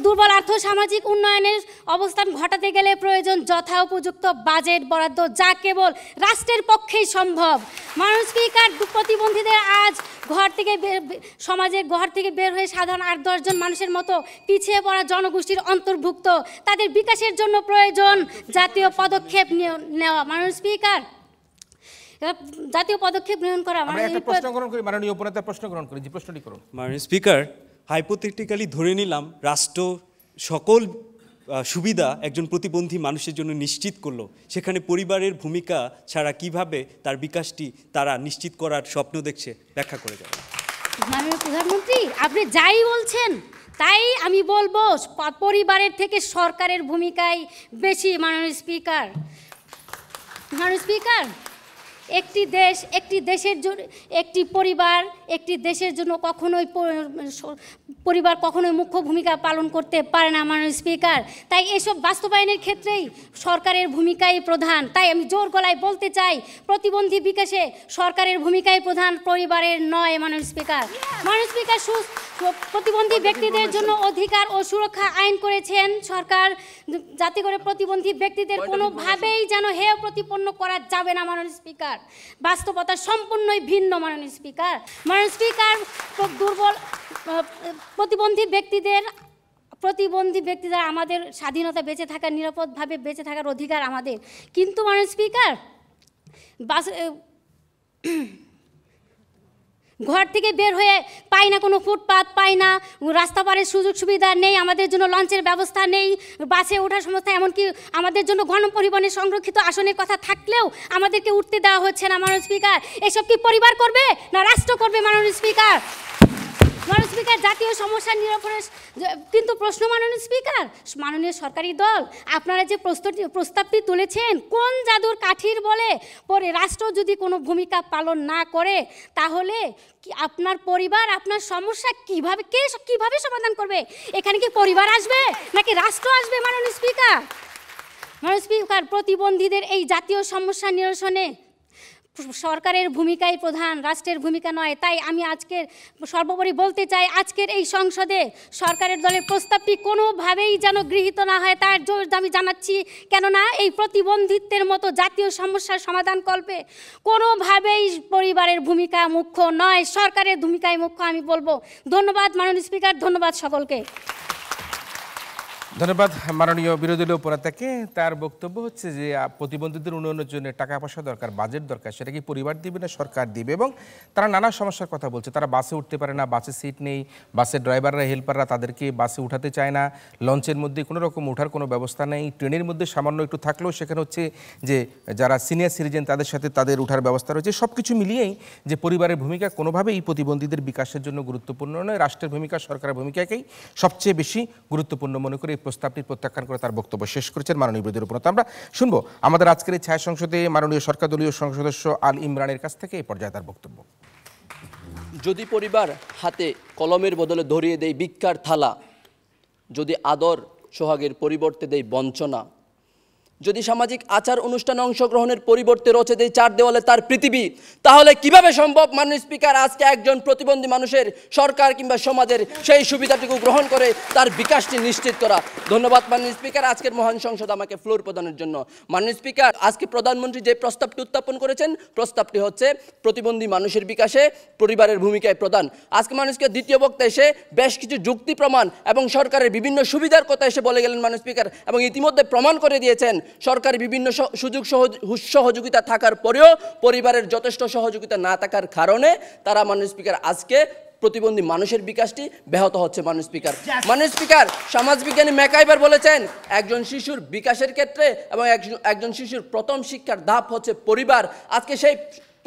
দুর্বল আর্থসামাজিক উন্নয়নের অবস্থান ঘটাতে গেলে প্রয়োজন যথা উপযুক্ত বাজেট বরাদ্দ, যা কেবল রাষ্ট্রের পক্ষেই সম্ভব। মাননীয় স্পিকার, প্রতিবন্ধীদের আজ সমাজের ঘর থেকে বের হয়ে সাধারণ 8-10 জন মানুষের মতো পিছিয়ে পড়া জনগোষ্ঠীর অন্তর্ভুক্ত, তাদের বিকাশের জন্য প্রয়োজন জাতীয় পদক্ষেপ নেওয়া। মাননীয় স্পিকার, জাতীয় পদক্ষেপ গ্রহণ করা। মাননীয় উপনেতা প্রশ্ন গ্রহণ করি, যে প্রশ্নটি করুন। মাননীয় স্পিকার, হাইপোথেটিক্যালি ধরে নিলাম রাষ্ট্র সকল সুবিধা একজন প্রতিবন্ধী মানুষের জন্য নিশ্চিত করলো, সেখানে পরিবারের ভূমিকা ছাড়া কিভাবে তার বিকাশটি তারা নিশ্চিত করার স্বপ্ন দেখছে, ব্যাখ্যা করে যাবে। মাননীয় প্রধানমন্ত্রী, আপনি যাই বলছেন তাই আমি বলবো, পরিবারের থেকে সরকারের ভূমিকাই বেশি। মাননীয় স্পিকার, একটি দেশ একটি দেশের জন্য একটি পরিবার একটি দেশের জন্য কখনোই পরিবার কখনোই মুখ্য ভূমিকা পালন করতে পারে না মাননীয় স্পিকার। তাই এসব বাস্তবায়নের ক্ষেত্রেই সরকারের ভূমিকাই প্রধান। তাই আমি জোর গলায় বলতে চাই, প্রতিবন্ধী বিকাশে সরকারের ভূমিকাই প্রধান, পরিবারের নয় মাননীয় স্পিকার। মাননীয় স্পিকার, প্রতিবন্ধী ব্যক্তিদের জন্য অধিকার ও সুরক্ষা আইন করেছেন সরকার, যাতে করে প্রতিবন্ধী ব্যক্তিদের কোনোভাবেই যেন হেয় প্রতিপন্ন করা যাবে না মাননীয় স্পিকার। বাস্তবতা সম্পূর্ণই ভিন্ন মাননীয় স্পিকার। মাননীয় স্পিকার, দুর্বল প্রতিবন্ধী ব্যক্তিদের আমাদের স্বাধীনতা বেঁচে থাকার, নিরাপদভাবে বেঁচে থাকার অধিকার আমাদের। কিন্তু মাননীয় স্পিকার, ঘর থেকে বের হয়ে পাই না কোনো ফুটপাত, পাই না রাস্তা পারের সুযোগ সুবিধা নেই, আমাদের জন্য লঞ্চের ব্যবস্থা নেই, বাসে ওঠার সমস্যা, এমনকি আমাদের জন্য গণপরিবহনের সংরক্ষিত আসনের কথা থাকলেও আমাদেরকে উঠতে দেওয়া হচ্ছে না মাননীয় স্পিকার। এসব কি পরিবার করবে না রাষ্ট্র করবে মাননীয় স্পিকার? মাননীয় স্পিকার, জাতীয় সমস্যার নিরসনের কিন্তু প্রশ্ন মাননীয় স্পিকার, মাননীয় সরকারি দল, আপনারা যে প্রস্তাবটি তুলেছেন কোন জাদুর কাঠির বলে পরে রাষ্ট্র যদি কোনো ভূমিকা পালন না করে, তাহলে আপনার পরিবার আপনার সমস্যা কিভাবে সমাধান করবে? এখানে কি পরিবার আসবে নাকি রাষ্ট্র আসবে মাননীয় স্পিকার? মাননীয় স্পিকার, প্রতিবন্ধীদের এই জাতীয় সমস্যা নিরসনে সরকারের ভূমিকাই প্রধান, রাষ্ট্রের ভূমিকা নয়। তাই আমি আজকের সর্বোপরি বলতে চাই, আজকের এই সংসদে সরকারের দলের প্রস্তাবটি কোনোভাবেই যেন গৃহীত না হয় তার জোর দাবি জানাচ্ছি। কেননা এই প্রতিবন্ধিত্বের মতো জাতীয় সমস্যার সমাধান কল্পে কোনোভাবেই পরিবারের ভূমিকা মুখ্য নয়, সরকারের ভূমিকাই মুখ্য আমি বলবো। ধন্যবাদ মাননীয় স্পিকার, ধন্যবাদ সকলকে। ধন্যবাদ মাননীয় বিরোধী দলীয় উপনেতাকে। তার বক্তব্য হচ্ছে যে প্রতিবন্ধীদের উন্নয়নের জন্য টাকা পয়সা দরকার, বাজেট দরকার, সেটা কি পরিবার দিবে না সরকার দিবে? এবং তারা নানা সমস্যার কথা বলছে। তারা বাসে উঠতে পারে না, বাসে সিট নেই, বাসের ড্রাইভাররা হেল্পাররা তাদেরকে বাসে উঠাতে চায় না, লঞ্চের মধ্যে কোনো রকম ওঠার কোনো ব্যবস্থা নেই, ট্রেনের মধ্যে সামান্য একটু থাকলেও সেখানে হচ্ছে যে যারা সিনিয়র সিটিজেন তাদের সাথে তাদের ওঠার ব্যবস্থা রয়েছে। সব কিছু মিলিয়েই যে পরিবারের ভূমিকা কোনোভাবেই প্রতিবন্ধীদের বিকাশের জন্য গুরুত্বপূর্ণ নয়, রাষ্ট্রের ভূমিকা, সরকারের ভূমিকাকেই সবচেয়ে বেশি গুরুত্বপূর্ণ মনে করে প্রস্তাবটি প্রত্যাখ্যান করে তার বক্তব্য শেষ করেছেন মাননীয় বিরোধী উপনেতা। আমরা শুনবো আমাদের আজকের এই ছায়া সংসদে মাননীয় সরকার দলীয় সংসদ সদস্য আল ইমরানের কাছ থেকে এই পর্যায়ে তার বক্তব্য। যদি পরিবার হাতে কলমের বদলে ধরিয়ে দেয় ভিক্ষার থালা, যদি আদর সোহাগের পরিবর্তে দেয় বঞ্চনা, যদি সামাজিক আচার অনুষ্ঠানে অংশগ্রহণের পরিবর্তে রচে দেয় চার দেওয়ালে তার পৃথিবী, তাহলে কিভাবে সম্ভব মাননীয় স্পিকার আজকে একজন প্রতিবন্ধী মানুষের সরকার কিংবা সমাজের সেই সুবিধাটুকু গ্রহণ করে তার বিকাশটি নিশ্চিত করা? ধন্যবাদ মাননীয় স্পিকার আজকের মহান সংসদ আমাকে ফ্লোর প্রদানের জন্য। মাননীয় স্পিকার, আজকে প্রধানমন্ত্রী যে প্রস্তাবটি উত্থাপন করেছেন, প্রস্তাবটি হচ্ছে প্রতিবন্ধী মানুষের বিকাশে পরিবারের ভূমিকায় প্রদান। আজকে মাননীয় স্পিকার দ্বিতীয় বক্তা এসে বেশ কিছু যুক্তি প্রমাণ এবং সরকারের বিভিন্ন সুবিধার কথা এসে বলে গেলেন মাননীয় স্পিকার, এবং ইতিমধ্যে প্রমাণ করে দিয়েছেন সরকারি বিভিন্ন সুযোগ সহযোগিতা থাকার পরেও পরিবারের যথেষ্ট সহযোগিতা না থাকার কারণে তারা মাননীয় স্পিকার আজকে প্রতিবন্ধী মানুষের বিকাশটি ব্যাহত হচ্ছে। মাননীয় স্পিকার, সমাজবিজ্ঞানী ম্যাকাইভার বলেছেন একজন শিশুর বিকাশের ক্ষেত্রে এবং একজন শিশুর প্রথম শিক্ষার ধাপ হচ্ছে পরিবার। আজকে সেই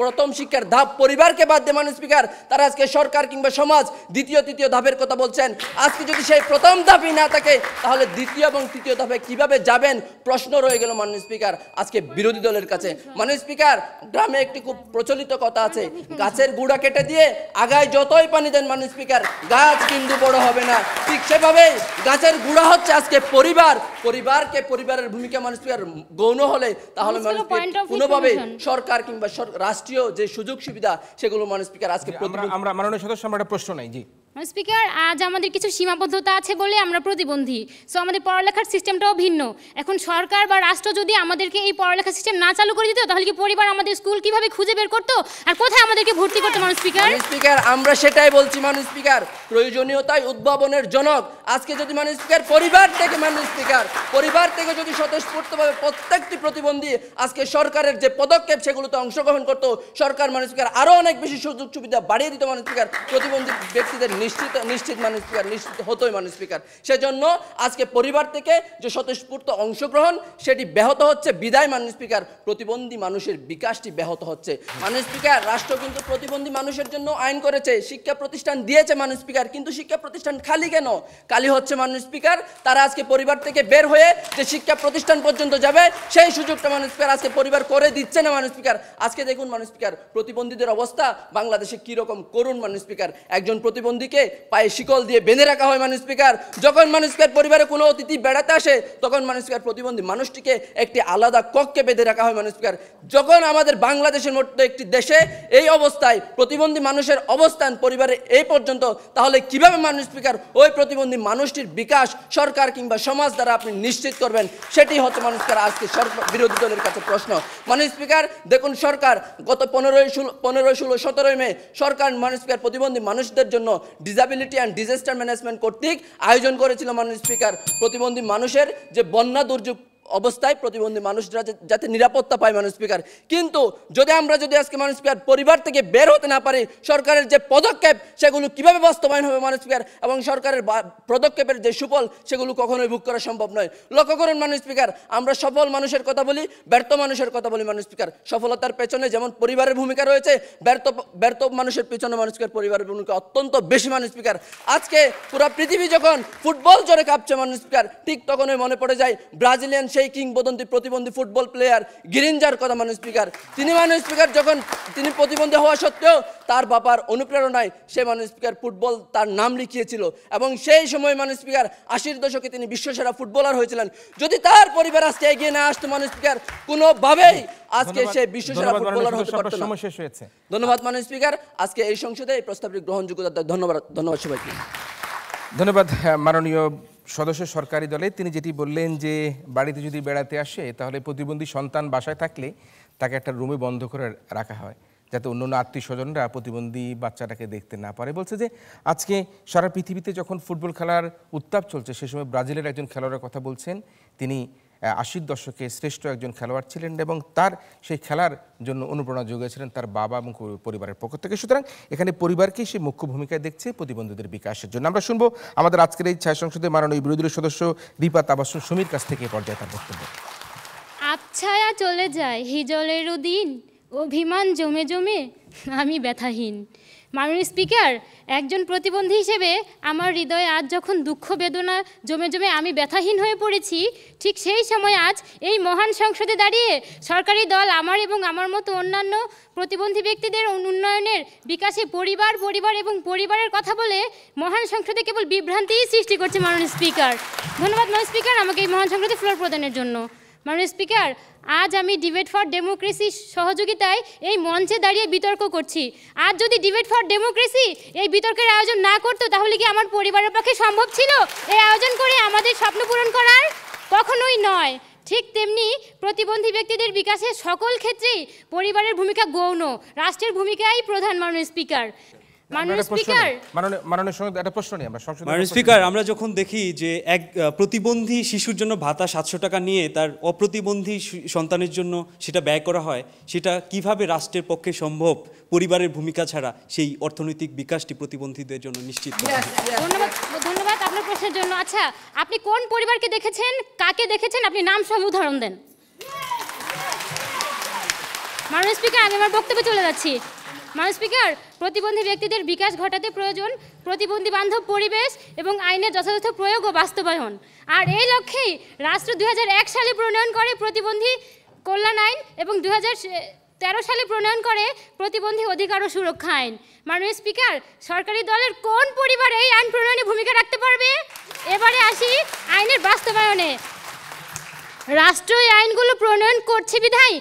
প্রথম শিক্ষার ধাপ পরিবারকে বাদ দিয়ে মাননীয় স্পিকার তারা আজকে সরকার কিংবা সমাজ দ্বিতীয় তৃতীয় ধাপের কথা বলছেন। আজকে যদি সেই প্রথম ধাপই না থাকে তাহলে দ্বিতীয় এবং তৃতীয় ধাপে কিভাবে যাবেন প্রশ্ন রয়ে গেল মাননীয় স্পিকার আজকে বিরোধী দলের কাছে। মাননীয় স্পিকার, গ্রামে একটি খুব প্রচলিত কথা আছে, গাছের গুড়া কেটে দিয়ে আগায় যতই পানি দেন মাননীয় স্পিকার গাছ কিন্তু বড় হবে না। ঠিক সেভাবেই গাছের গুড়া হচ্ছে আজকে পরিবারের ভূমিকা মাননীয় স্পিকার গৌণ হলে তাহলে মাননীয় স্পিকার কোনোভাবে সরকার কিংবা রাষ্ট্রীয় যে সুযোগ সুবিধা সেগুলো মাননীয় স্পিকার আজকে আমরা মাননীয় সদস্য আমরা একটা প্রশ্ন নাই। জি স্পিকার, আজ আমাদের কিছু সীমাবদ্ধতা আছে বলে আমরা প্রতিবন্ধী, সো আমাদের পড়ালেখার সিস্টেমটাও ভিন্ন। এখন সরকার বা রাষ্ট্র যদি আমাদেরকে এই পড়ালেখার সিস্টেম না চালু করে দিত তাহলে কি পরিবার আমাদের স্কুল কিভাবে খুঁজে বের করতো আর কোথায় আমাদেরকে ভর্তি করতো? মাননীয় স্পিকার, আমরা সেটাই বলছি মাননীয় স্পিকার, প্রয়োজনীয়তায় উদ্ভাবনের জনক। আজকে যদি মাননীয় স্পিকার পরিবার থেকে যদি স্বতঃস্ফূর্তভাবে প্রত্যেকটি প্রতিবন্ধী আজকে সরকারের যে পদক্ষেপ সেগুলোতে অংশগ্রহণ করতো, সরকার মাননীয় স্পিকার আরো অনেক বেশি সুযোগ সুবিধা বাড়িয়ে দিত মাননীয় স্পিকার প্রতিবন্ধী ব্যক্তিদের নিশ্চিত মাননীয় স্পিকার, নিশ্চিত হতোই মাননীয় স্পিকার। সেজন্য আজকে পরিবার থেকে যে স্বতঃস্ফূর্ত অংশগ্রহণ সেটি ব্যাহত হচ্ছে, বিদায় মাননীয় স্পিকার প্রতিবন্ধী মানুষের বিকাশটি ব্যাহত হচ্ছে। মাননীয় স্পিকার, রাষ্ট্র কিন্তু প্রতিবন্ধী মানুষের জন্য আইন করেছে, শিক্ষা প্রতিষ্ঠান দিয়েছে মাননীয় স্পিকার, কিন্তু শিক্ষা প্রতিষ্ঠান খালি কেন? খালি হচ্ছে মাননীয় স্পিকার, তারা আজকে পরিবার থেকে বের হয়ে যে শিক্ষা প্রতিষ্ঠান পর্যন্ত যাবে সেই সুযোগটা মাননীয় স্পিকার আজকে পরিবার করে দিচ্ছে না মাননীয় স্পিকার। আজকে দেখুন মাননীয় স্পিকার, প্রতিবন্ধীদের অবস্থা বাংলাদেশে কি রকম করুন মাননীয় স্পিকার। একজন প্রতিবন্ধীকে পায়ে শিকল দিয়ে বেঁধে রাখা হয় মাননীয় স্পিকার। যখন মাননীয় স্পিকার পরিবারে কোনো অতিথি বেড়াতে আসে তখন মাননীয় স্পিকার প্রতিবন্ধী মানুষটিকে একটি আলাদা কক্ষে বেঁধে রাখা হয় মাননীয় স্পিকার। যখন আমাদের বাংলাদেশের মতো একটি দেশে এই অবস্থায় প্রতিবন্ধী মানুষের অবস্থান পরিবারে এই পর্যন্ত, তাহলে কিভাবে মাননীয় স্পিকার ওই প্রতিবন্ধী মানুষটির বিকাশ সরকার কিংবা সমাজ দ্বারা আপনি নিশ্চিত করবেন? সেটি হচ্ছে মাননীয় স্পিকার আজকে বিরোধী দলের কাছে প্রশ্ন। মাননীয় স্পিকার, দেখুন সরকার গত 15, 16, 17 মে সরকার মাননীয় স্পিকার প্রতিবন্ধী মানুষদের জন্য ডিসএবিলিটি অ্যান্ড ডিজাস্টার ম্যানেজমেন্ট কর্তৃক আয়োজন করেছিল মাননীয় স্পিকার প্রতিবন্ধী মানুষের যে বন্যা দুর্যোগ অবস্থায় প্রতিবন্ধী মানুষরা যাতে নিরাপত্তা পায় মাননীয় স্পিকার। কিন্তু আমরা যদি আজকে মাননীয় স্পিকার পরিবার থেকে বের হতে না পারি, সরকারের যে পদক্ষেপ সেগুলো কিভাবে বাস্তবায়ন হবে মাননীয় স্পিকার, এবং সরকারের পদক্ষেপের যে সুফল সেগুলো কখনোই ভোগ করা সম্ভব নয়। লক্ষ্য করুন মাননীয় স্পিকার, আমরা সফল মানুষের কথা বলি, ব্যর্থ মানুষের কথা বলি মাননীয় স্পিকার। সফলতার পেছনে যেমন পরিবারের ভূমিকা রয়েছে, ব্যর্থ মানুষের পেছনে মাননীয় স্পিকার পরিবারের ভূমিকা অত্যন্ত বেশি মাননীয় স্পিকার। আজকে পুরো পৃথিবী যখন ফুটবল জোরে কাঁপছে মাননীয় স্পিকার, ঠিক তখনই মনে পড়ে যায় ব্রাজিলিয়ান সেই কিংবদন্তি প্রতিবন্ধী ফুটবল প্লেয়ার গিরিঞ্জার কথা মাননীয় স্পিকার। তিনি মাননীয় স্পিকার যখন তিনি প্রতিবন্ধী হওয়া সত্ত্বেও তার বাবার অনুপ্রেরণায় সে মাননীয় স্পিকার ফুটবল তার নাম লিখিয়েছিল, এবং সেই সময় মাননীয় স্পিকার 80-র দশকে তিনি বিশ্বসেরা ফুটবলার হয়েছিলেন। যদি তার পরিবার আজকে এগিয়ে না আসতো মাননীয় স্পিকার, কোনোভাবেই আজকে সে বিশ্বসেরা ফুটবলার হতে পারতো না। ধন্যবাদ মাননীয় স্পিকার। আজকে এই সংসদে এই প্রস্তাবটি গ্রহণযোগ্যতা ধন্যবাদ সবাইকে। ধন্যবাদ মাননীয় সদস্য সরকারি দলে। তিনি যেটি বললেন যে বাড়িতে যদি বেড়াতে আসে তাহলে প্রতিবন্ধী সন্তান বাসায় থাকলে তাকে একটা রুমে বন্ধ করে রাখা হয় যাতে অন্য আত্মীয় স্বজনরা প্রতিবন্ধী বাচ্চাটাকে দেখতে না পারে। বলছে যে আজকে সারা পৃথিবীতে যখন ফুটবল খেলার উত্তাপ চলছে সে সময় ব্রাজিলের একজন খেলোয়াড়ের কথা বলছেন। তিনি 80-র দশকে শ্রেষ্ঠ একজন খেলোয়াড় ছিলেন এবং তার সেই খেলার জন্য অনুপ্রেরণা জুগিয়েছিলেন তার বাবা এবং পরিবারের পক্ষ থেকে। সুতরাং এখানে পরিবারকেই সে মুখ্য ভূমিকায় দেখছে প্রতিবন্ধীদের বিকাশের জন্য। আমরা শুনবো আমাদের আজকের এই ছায়া সংসদে মাননীয় বিরোধী দলের সদস্য রিপা তাবাসসুম সুমির কাছ থেকে পর্যায়ে তার বক্তব্য। আবছায়া চলে যায় হিজলেরও দিন, অভিমান জমে জমে আমি ব্যথাহীন। মাননীয় স্পিকার, একজন প্রতিবন্ধী হিসেবে আমার হৃদয়ে আজ যখন দুঃখ বেদনা জমে জমে আমি ব্যথাহীন হয়ে পড়েছি, ঠিক সেই সময় আজ এই মহান সংসদে দাঁড়িয়ে সরকারি দল আমার এবং আমার মতো অন্যান্য প্রতিবন্ধী ব্যক্তিদের উন্নয়নের বিকাশে পরিবার এবং পরিবারের কথা বলে মহান সংসদে কেবল বিভ্রান্তিই সৃষ্টি করছে মাননীয় স্পিকার। ধন্যবাদ মাননীয় স্পিকার আমাকে এই মহান সংসদে ফ্লোর প্রদানের জন্য। মাননীয় স্পিকার, আজ আমি ডিবেট ফর ডেমোক্রেসির সহযোগিতায় এই মঞ্চে দাঁড়িয়ে বিতর্ক করছি। আজ যদি ডিবেট ফর ডেমোক্রেসি এই বিতর্কের আয়োজন না করতো তাহলে কি আমার পরিবারের পক্ষে সম্ভব ছিল এই আয়োজন করে আমাদের স্বপ্ন পূরণ করার? কখনোই নয়। ঠিক তেমনি প্রতিবন্ধী ব্যক্তিদের বিকাশের সকল ক্ষেত্রেই পরিবারের ভূমিকা গৌণ, রাষ্ট্রের ভূমিকাই প্রধান। মাননীয় স্পিকার, মাননীয় স্পিকার, আমরা যখন দেখি যে এক প্রতিবন্ধী শিশুর জন্য ভাতা 700 টাকা নিয়ে তার অপ্রতিবন্ধী সন্তানের জন্য সেটা ব্যয় করা হয়, সেটা কিভাবে রাষ্ট্রের পক্ষে সম্ভব পরিবারের ভূমিকা ছাড়া সেই অর্থনৈতিক বিকাশটি প্রতিবন্ধীদের জন্য নিশ্চিত করা? ধন্যবাদ আপনার প্রশ্নের জন্য। আচ্ছা, আপনি কোন পরিবারকে দেখেছেন, কাকে দেখেছেন, আপনি নাম সহ উদাহরণ দেন। মাননীয় স্পিকার, আমি আমার বক্তব্যে চলে যাচ্ছি। মাননীয় স্পিকার, প্রতিবন্ধী ব্যক্তিদের বিকাশ ঘটাতে প্রয়োজন প্রতিবন্ধী বান্ধব পরিবেশ এবং আইনের যথাযথ প্রয়োগ ও বাস্তবায়ন। আর এই লক্ষ্যেই রাষ্ট্র 2001 সালে প্রণয়ন করে প্রতিবন্ধী কল্যাণ আইন এবং 2013 সালে প্রণয়ন করে প্রতিবন্ধী অধিকার ও সুরক্ষা আইন। মাননীয় স্পিকার, সরকারি দলের কোন পরিবার এই আইন প্রণয়নে ভূমিকা রাখতে পারবে? এবারে আসি আইনের বাস্তবায়নে। রাষ্ট্র এই আইনগুলো প্রণয়ন করছে বিধায়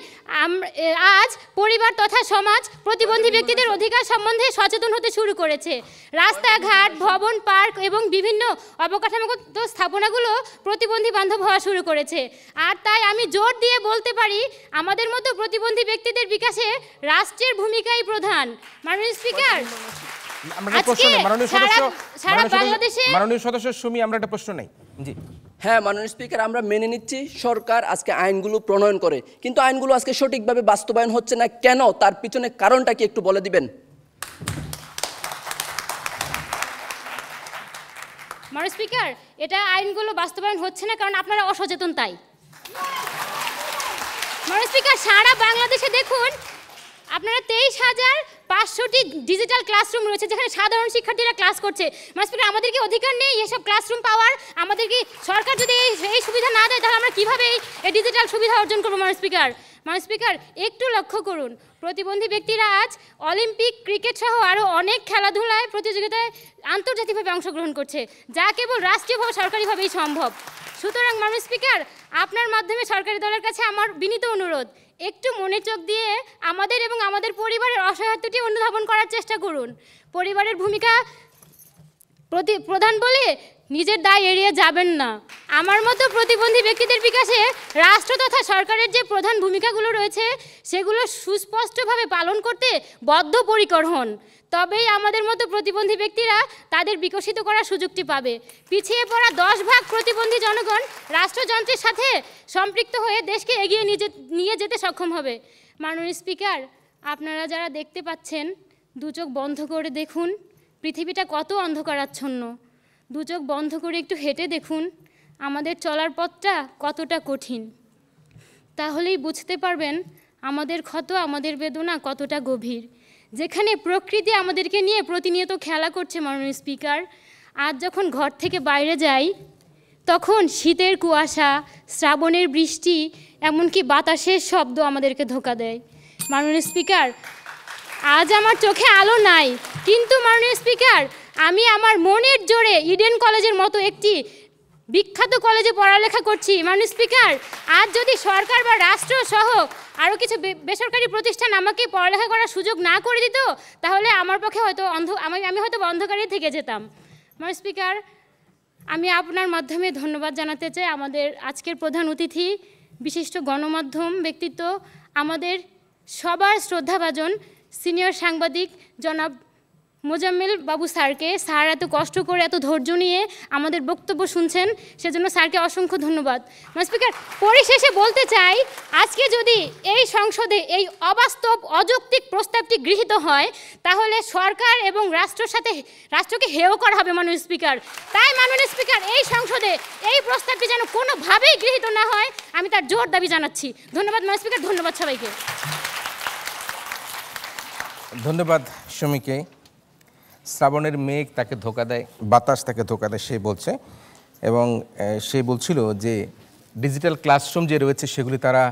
আজ পরিবার তথা সমাজ প্রতিবন্ধী ব্যক্তিদের অধিকার সম্বন্ধে সচেতন হতে শুরু করেছে। রাস্তাঘাট, ভবন, পার্ক এবং বিভিন্ন অবকাঠামোগত স্থাপনাগুলো প্রতিবন্ধী বান্ধব হওয়া শুরু করেছে। আর তাই আমি জোর দিয়ে বলতে পারি আমাদের মতো প্রতিবন্ধী ব্যক্তিদের বিকাশে রাষ্ট্রের ভূমিকাই প্রধান। মাননীয় স্পিকার, মাননীয় সদস্য সুমি, আমরা একটা প্রশ্ন নেই। জি হ্যাঁ মাননীয় স্পিকার, আমরা মেনে নিচ্ছি সরকার আজকে আইনগুলো প্রণয়ন করে, কিন্তু আইনগুলো আজকে সঠিকভাবে বাস্তবায়ন হচ্ছে না কেন, তার পিছনে কারণটা কি একটু বলে দিবেন? মাননীয় স্পিকার, এটা আইনগুলো বাস্তবায়ন হচ্ছে না কারণ আপনারা অসচেতন তাই। মাননীয় স্পিকার, সারা বাংলাদেশে দেখুন আপনারা 23,500টি ডিজিটাল ক্লাসরুম রয়েছে যেখানে সাধারণ শিক্ষার্থীরা ক্লাস করছে। মাননীয় স্পিকার, আমাদের কি অধিকার নেই এসব ক্লাসরুম পাওয়ার? আমাদের কি সরকার যদি এই সুবিধা না দেয় তাহলে আমরা কীভাবে এই ডিজিটাল সুবিধা অর্জন করবো? মাননীয় স্পিকার, একটু লক্ষ্য করুন, প্রতিবন্ধী ব্যক্তিরা আজ অলিম্পিক, ক্রিকেট সহ আরও অনেক খেলাধুলায় প্রতিযোগিতায় আন্তর্জাতিকভাবে অংশগ্রহণ করছে, যা কেবল রাষ্ট্রীয়ভাবে সরকারিভাবেই সম্ভব। সুতরাং মাননীয় স্পিকার, আপনার মাধ্যমে সরকারি দলের কাছে আমার বিনীত অনুরোধ, একটু মনে চোখ দিয়ে আমাদের এবং আমাদের পরিবারের অসহায়ত্বটি অনুধাবন করার চেষ্টা করুন। পরিবারের ভূমিকা প্রধান বলে নিজের দায় এড়িয়ে যাবেন না। আমার মতো প্রতিবন্ধী ব্যক্তিদের বিকাশে রাষ্ট্র তথা সরকারের যে প্রধান ভূমিকাগুলো রয়েছে সেগুলো সুস্পষ্টভাবে পালন করতে বদ্ধপরিকর হন, তবেই আমাদের মতো প্রতিবন্ধী ব্যক্তিরা তাদের বিকশিত করার সুযোগটি পাবে। পিছিয়ে পড়া 10 ভাগ প্রতিবন্ধী জনগণ রাষ্ট্রযন্ত্রের সাথে সম্পৃক্ত হয়ে দেশকে এগিয়ে নিয়ে যেতে সক্ষম হবে। মাননীয় স্পিকার, আপনারা যারা দেখতে পাচ্ছেন, দু চোখ বন্ধ করে দেখুন পৃথিবীটা কত অন্ধকারাচ্ছন্ন। দু চোখ বন্ধ করে একটু হেঁটে দেখুন আমাদের চলার পথটা কতটা কঠিন। তাহলেই বুঝতে পারবেন আমাদের ক্ষত, আমাদের বেদনা কতটা গভীর। যেখানে প্রকৃতি আমাদেরকে নিয়ে প্রতিনিয়ত খেলা করছে মাননীয় স্পিকার, আজ যখন ঘর থেকে বাইরে যাই তখন শীতের কুয়াশা, শ্রাবণের বৃষ্টি, এমনকি বাতাসের শব্দ আমাদেরকে ধোঁকা দেয়। মাননীয় স্পিকার, আজ আমার চোখে আলো নাই, কিন্তু মাননীয় স্পিকার আমি আমার মনের জোরে ইডেন কলেজের মতো একটি বিখ্যাত কলেজে পড়ালেখা করছি। মাননীয় স্পিকার, আজ যদি সরকার বা রাষ্ট্র সহ আরও কিছু বেসরকারি প্রতিষ্ঠান আমাকে পড়ালেখা করার সুযোগ না করে দিত তাহলে আমার পক্ষে হয়তো আমি হয়তো অন্ধকারে থেকে যেতাম। মাননীয় স্পিকার, আমি আপনার মাধ্যমে ধন্যবাদ জানাতে চাই আমাদের আজকের প্রধান অতিথি, বিশিষ্ট গণমাধ্যম ব্যক্তিত্ব, আমাদের সবার শ্রদ্ধাভাজন সিনিয়র সাংবাদিক জনাব মোজাম্মেল বাবু স্যারকে। স্যার এত কষ্ট করে, এত ধৈর্য নিয়ে আমাদের বক্তব্য শুনছেন, সেজন্য স্যারকে অসংখ্য ধন্যবাদ। স্পিকার, পরিশেষে বলতে চাই, আজকে যদি এই সংসদে এই অবাস্তব অযৌক্তিক প্রস্তাবটি গৃহীত হয় তাহলে সরকার এবং রাষ্ট্রকে হেয় করা হবে মাননীয় স্পিকার। তাই মাননীয় স্পিকার, এই সংসদে এই প্রস্তাবটি যেন কোনোভাবেই গৃহীত না হয় আমি তার জোর দাবি জানাচ্ছি। ধন্যবাদ মাননীয় স্পিকার, ধন্যবাদ সবাইকে। ধন্যবাদ সুমিকে। শ্রাবণের মেঘ তাকে ধোঁকা দেয়, বাতাস তাকে ধোঁকা দেয় সে বলছে, এবং সে বলছিল যে ডিজিটাল ক্লাসরুম যে রয়েছে সেগুলি তারা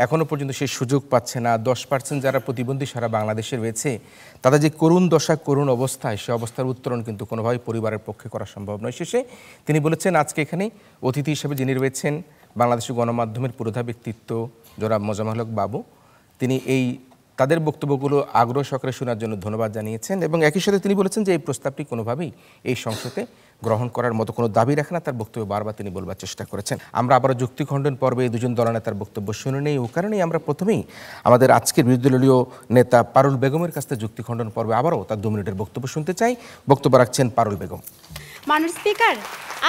এখনও পর্যন্ত সেই সুযোগ পাচ্ছে না। 10% যারা প্রতিবন্ধী সারা বাংলাদেশে রয়েছে তাদের যে করুণ দশা, করুণ অবস্থায়, সে অবস্থার উত্তরণ কিন্তু কোনোভাবেই পরিবারের পক্ষে করা সম্ভব নয়। শেষে তিনি বলেছেন আজকে এখানে অতিথি হিসেবে যিনি রয়েছেন বাংলাদেশের গণমাধ্যমের পুরোধা ব্যক্তিত্ব জনাব মোজাম্মেল হক বাবু, তিনি তাদের বক্তব্যগুলো আগ্রহ সহকারে শোনার জন্য ধন্যবাদ জানিয়েছেন, এবং একই সাথে তিনি বলেছেন যে এই প্রস্তাবটি কোনোভাবেই এই সংসদে গ্রহণ করার মতো কোনো দাবি রাখে না। তার বক্তব্য বারবার তিনি বলবার চেষ্টা করেছেন। আমরা আবারও যুক্তি খণ্ডন পর্বে এই দুজন দলনেতার বক্তব্য শুনে নেই। ও কারণেই আমরা প্রথমেই আমাদের আজকের বিরোধী দলীয় নেতা পারুল বেগমের কাছ থেকে যুক্তি খণ্ডন পর্বে আবারও তার 2 মিনিটের বক্তব্য শুনতে চাই। বক্তব্য রাখছেন পারুল বেগম। মাননীয় স্পিকার,